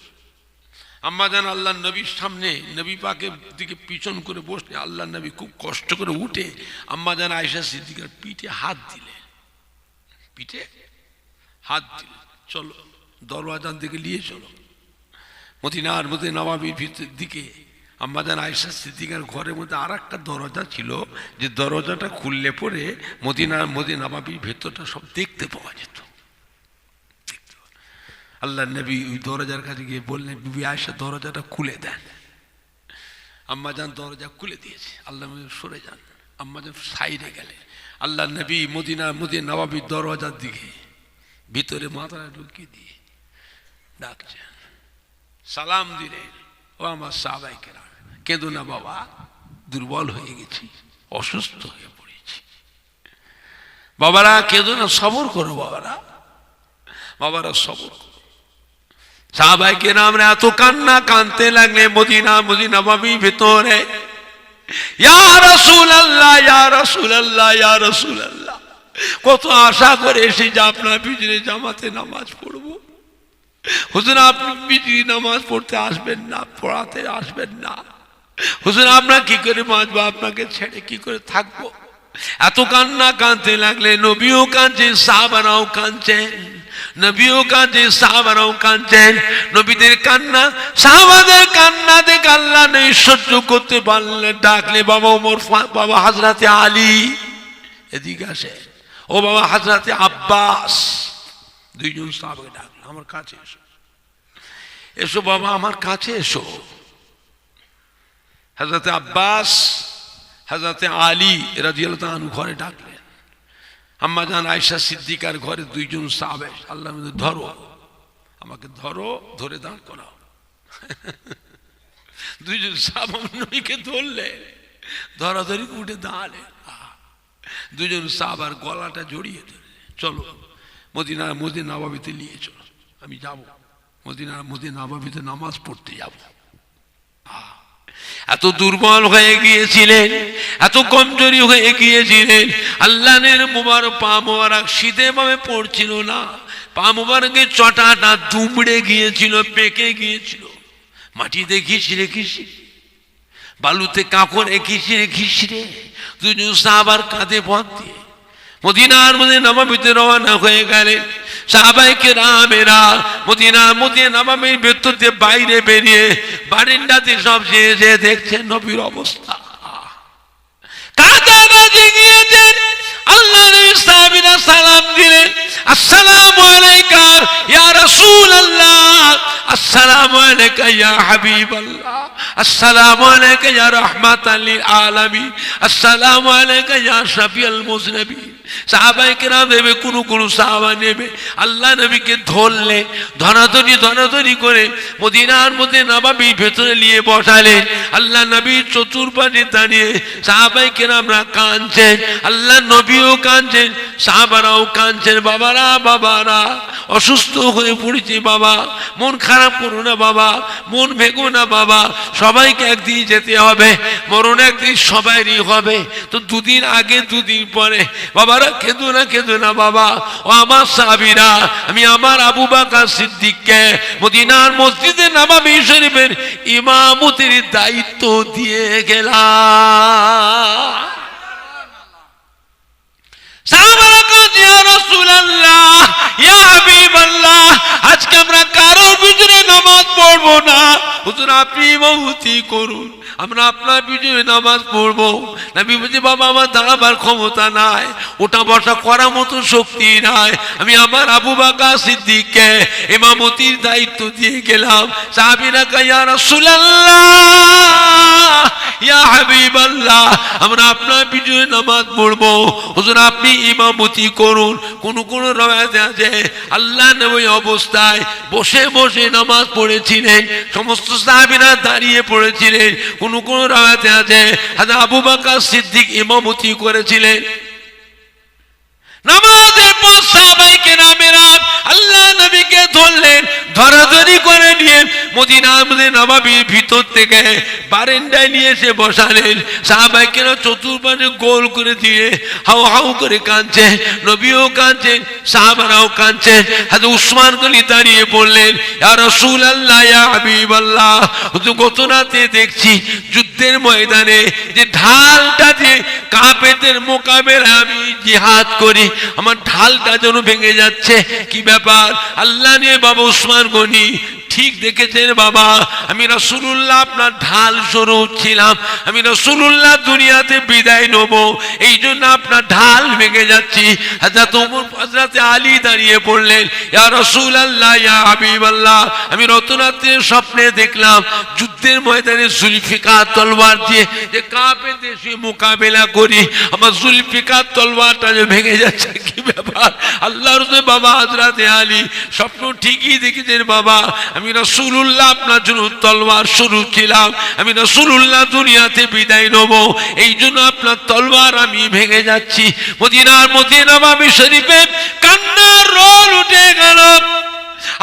আম্মা জান আল্লাহ নবীর সামনে নবী পাকের দিকে পিছন করে বসলে আল্লাহ নবী খুব কষ্ট করে উঠে আম্মা জান আয়েশা সিদ্দিকার পিঠে হাত দিলেন, পিঠে হাত দিলেন, চলো দরওয়াজার দিকে নিয়ে চলো। মদিনার নববীর ভিতরের দিকে আম্মা জান আয়েশা সিদ্দিকার ঘরের মধ্যে আর একটা দরজা ছিল, যে দরজাটা খুললে পরে মদিনার নববীর ভেতরটা সব দেখতে পাওয়া যেত। আল্লাহ নবী ওই দরজার কাছে গিয়ে বললেন বিবি আয়েশা দরজাটা খুলে দেন। আম্মা জান দরজা খুলে দিয়েছে, আল্লাহ সরে যান। আম্মা জান সাইডে গেলে আল্লাহ নবী মদিনার নববীর দরজার দিকে ভিতরে মাথাটা ঢুকিয়ে দিয়ে ডাকছেন, সালাম দিলেন, ও আমার সাহাবায়ে কেরাম কেঁদো না বাবা, দুর্বল হয়ে গেছি, অসুস্থ হয়ে পড়েছি, বাবারা কেঁদো না, সবর করো বাবারা, বাবারা সবর করো। সাহাবায়ে কেরামরা এত কান্না কাঁদতে লাগলে মদিনা নববীর ভিতরে, ইয়া রাসূলুল্লাহ, ইয়া রাসূলুল্লাহ, ইয়া রাসূলুল্লাহ, কত আশা করে এসে যে আপনার পিছনে জামাতে নামাজ পড়বো, হুজুর আপনি পিছনে নামাজ পড়তে আসবেন না, পড়াতে আসবেন না, হুজুর আপনার কি করে বাঁচবো, আপনাকে ছেড়ে কি করে থাকবো। এত কান্না কাঁদতে লাগলে নবীও কাঁদছেন, সাহাবারাও কাঁদছেন, নবীও কাঁদছেন, সাহাবারাও কাঁদছেন। নবীদের কান্না সাহাবাদের কান্না দেখে আল্লাহ নেই সহ্য করতে পারলেন, ডাকলে বাবা ওমর, বাবা হযরতে আলী এদিকে আসে, ও বাবা হযরতে আব্বাস, দুইজন সাহাবাকে ডাকলেন আমার কাছে এসো, এসো বাবা আমার কাছে এসো। হযরতে আব্বাস হযরতে আলী রাদিয়াল্লাহু তাআলা ঘরে ডাকলেন। আম্মা জান আয়েশা সিদ্দিকার ঘরে দুইজন সাহাবা, আল্লাহ ধরো আমাকে, ধরো, ধরে দাঁড় করাও। দুইজন সাহাবা নবীকে ধরলে ধরাধরি উঠে দাঁড়ালেন। দুজন সাহাবার গলাটা জড়িয়ে ধরে, চলো মদিনার মসজিদ নববীতে নিয়ে চলো, আমি যাব মদিনার মসজিদ নববীতে নামাজ পড়তে যাব। এত দুর্বল হয়ে গিয়েছিলেন, এত কমজোরি হয়ে গিয়েছিলেন, আল্লাহর মুবারক পা মোবারক শীতে ভাবে পড়ছিল না, পা মোবারকের চটাটা দুমড়ে গিয়েছিল, পেকে গিয়েছিল, মাটিতে ঘিসড়ে ঘিসড়ে, বালুতে কাঁকড়ে ঘিসড়ে ঘিসড়ে দুজন সাহাবার কাঁধে পথ দিয়ে মদিনার মধ্যে নববীতে রওনা হয়ে গেলেন। সাহাবায়ে কেরামেরা মদিনার মধ্যে নববীর ভেতর দিয়ে বাইরে বেরিয়ে বারান্দাতে সব এসে দেখছেন নবীর অবস্থা। কাঁধে গিয়েছেন, আল্লাহ নবী সাহাবীরা সালাম দিলেন, আসসালামু আলাইকা ইয়া রাসূলুল্লাহ, আসসালামু আলাইকা ইয়া হাবিবাল্লাহ, আসসালামু আলাইকা ইয়া রাহমাতাল লিল আলামিন, আসসালামু আলাইকা ইয়া শাফিউল মুজনিবিন। সাহাবায়ে কেরাম নেবে, কোন সাহাবা নেবে আল্লাহ নবীকে ধরলে, ধরাধরি করে মদিনার মধ্যে নববীর ভেতরে নিয়ে বসালেন। আল্লাহ নবী চতুর্পাশে দাঁড়িয়ে সাহাবায়ে কেরামরা কাঁদছেন, আল্লাহ নবীও কাঁদছেন, সাহাবারাও কাঁদছেন। বাবারা অসুস্থ হয়ে পড়েছি বাবা, মন খারাপ করো না বাবা, মন ভেঙো না বাবা, সবাইকে একদিন যেতে হবে, মরণ একদিন সবাইরই হবে, তো দুদিন আগে দুদিন পরে বাবারা কেঁদো না বাবা। ও আমার সাহাবীরা, আমি আমার আবু বকর সিদ্দিককে মদিনার মসজিদে নববী শরীফের ইমামতির দায়িত্ব দিয়ে গেলাম। সাহাবারা কাঁদছে, ইয়া রাসূলুল্লাহ, ইয়া হাবিবাল্লাহ, আজকে আমরা কারোর পিছনে নামাজ পড়বো না, হুজুর আপনি ইমামতি করুন, আমরা আপনার পিছনে নামাজ পড়বো। নবী বলছে, বাবা আমার দাঁড়াবার ক্ষমতা নাই, ওটা বসা করার মতো শক্তি নাই, আমি আমার আবু বকর সিদ্দিককে ইমামতির দায়িত্ব দিয়ে গেলাম। সাহাবীরা কয়, ইয়া রাসূলুল্লাহ, ইয়া হাবিবাল্লাহ, আমরা আপনার পিছনে নামাজ পড়বো, হুজুর আপনি ইমামতি করুন। কোন রওয়ায়াতে আছে আল্লাহ নবী অবস্থায় বসে বসে নামাজ পড়েছিলেন, সমস্ত সাহাবীরা দাঁড়িয়ে পড়েছিলেন। কোন রওয়ায়াতে আছে হযরত আবু বকর সিদ্দিক ইমামতি করেছিলেন। নামাজের পর সাহাবায়ে কেরামেরা আল্লাহ নবীকে ধরলেন, ধরাধরি করে নিয়ে মদিনার মধ্যে নববীর ভিতর থেকে বারান্দায় নিয়ে এসে বসালেন। সাহাবায়ে কেরাম চতুর্পাশে গোল করে দিয়ে হাউ হাউ করে কাঁদছে, নবীও কাঁদছেন, সাহাবারাও কাঁদছেন। হযরত উসমান গনি দাঁড়িয়ে বললেন, ইয়া রাসূলুল্লাহ, ইয়া হাবিবাল্লাহ, গত রাতে দেখছি যুদ্ধের ময়দানে যে ঢালটা দিয়ে কাফেরদের মোকাবেলায় আমি জিহাদ করি, আমার ঢালটা যেন ভেঙে যাচ্ছে, কি ব্যাপার? আল্লাহ নিয়ে বাবা উসমান গনি ঠিক দেখেছেন বাবা, আমি রাসূলুল্লাহ আপনার ঢাল স্বরূপ ছিলাম, আমি রাসূলুল্লাহ দুনিয়াতে বিদায় নেব, এই জন্য আপনার ঢাল ভেঙে যাচ্ছি। হযরত ওমর, হযরত আলী দাঁড়িয়ে পড়লেন, ইয়া রাসূলুল্লাহ, ইয়া হাবিবাল্লাহ, আমি রতরাত্রির স্বপ্নে দেখলাম যুদ্ধের ময়দানে জুলফিকার তলোয়ার দিয়ে যে কাফেরদের মোকাবেলা করি, আমার জুলফিকার তলোয়ারটা যে ভেঙে যাচ্ছে, কি ব্যাপার? আল্লাহর রাসূল বাবা হযরত আলী স্বপ্ন ঠিকই দেখেছেন বাবা, আমি রাসূলুল্লাহ আপনার জন্য তলোয়ার স্বরূপ ছিলাম, আমি রাসূলুল্লাহ দুনিয়াতে বিদায় নেব, এই জন্য আপনার তলোয়ার আমি ভেঙে যাচ্ছি। মদিনার মধ্যে নববী শরীফে কান্নার রোল উঠে গেল।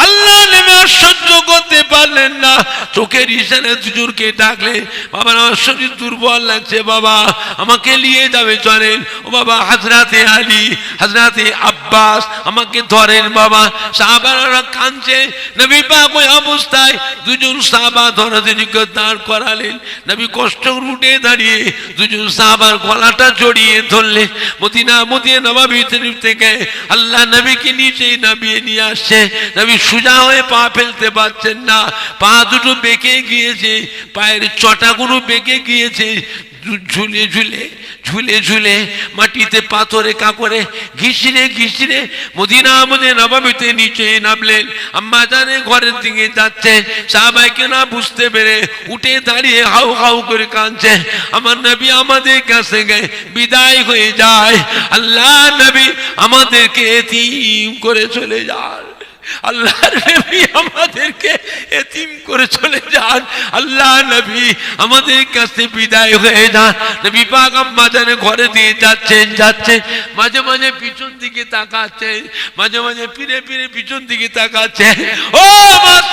আল্লাহ নেমে সহ্য করতে পারলেন না, চোখের ইশারায় দুজনকে ডাকলেন, বাবা আমার শরীর দুর্বল লাগছে বাবা, আমাকে নিয়ে যাবে চলেন। ও বাবা হযরতে আলী, হযরতে আব্বাস আমাকে ধরেন বাবা। সাহাবারা কাঁদছে, নবী পাক ওই অবস্থায় দুজন সাহাবা ধরাধরি করে দাঁড় করালেন। নবী কষ্ট উঠে দাঁড়িয়ে দুজন সাহাবার গলাটা জড়িয়ে ধরলেন। মদিনা নববী শরীফ থেকে আল্লাহ নবীকে নিচে নামিয়ে নিয়ে আসছে। নবী সোজা হয়ে পা ফেলতে পারছেন না, পা দুটো বেঁকে গিয়েছে, পায়ের চটাগুলো বেঁকে গিয়েছে, ঝুলে ঝুলে ঝুলে ঝুলে মাটিতে পাথরে কাপড়ে ঘিসড়ে মদিনা নববীতে নিচে নামলেন। আম্মা জানে ঘরের দিকে যাচ্ছে, সাহাবায়ে না বুঝতে পেরে উঠে দাঁড়িয়ে হাউ হাউ করে কাঁদছে, আমার নবী আমাদের কাছে বিদায় হয়ে যায়, আল্লাহ নবী আমাদেরকে এতিম করে চলে যায়। আল্লাহর নবী আমাদেরকে এতিম করে চলে যান, আল্লাহ নবী আমাদের কাছে বিদায় হয়ে যান। নবী পাক আম্মা জানের ঘরে দিয়ে যাচ্ছেন, মাঝে মাঝে পিছন দিকে তাকাচ্ছেন, মাঝে মাঝে ফিরে ফিরে পিছন দিকে তাকাচ্ছেন। ও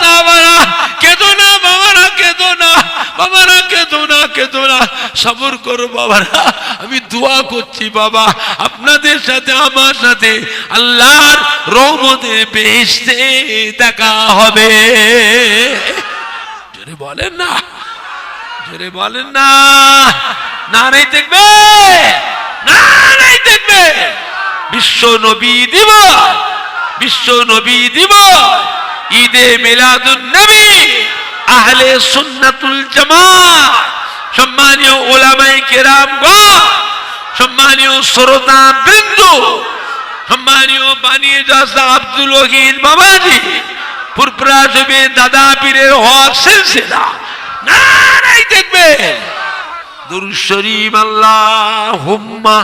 বাবারা কেঁদো না, বাবারা কেঁদো না, বাবারা কেঁদো না, কেঁদো না, সবর করো বাবারা, আমি দোয়া করছি বাবা আপনাদের সাথে আমার সাথে আল্লাহর রহমতে বেহেশতে দেখা হবে। জোরে বলেন না, জোরে বলেন না, নারায়ে তাকবীর, নারায়ে তাকবীর। বিশ্ব নবী দিবস, বিশ্ব নবী দিবস, ঈদে মিলাদুন নবী, আহলে সুন্নাতুল জামাত, সম্মানীয় উলামায়ে কেরামগণ, সম্মানীয় শ্রোতা বৃন্দ, সম্মানীয় বানিয়ে জাসা আব্দুল ওয়াহিদ বাবাজি, ফুরফুরা শরীফে দাদা পীরের হক সিলসিলা, নারায়ে তাকবীর। দুরূদ শরীফ আল্লাহুম্মা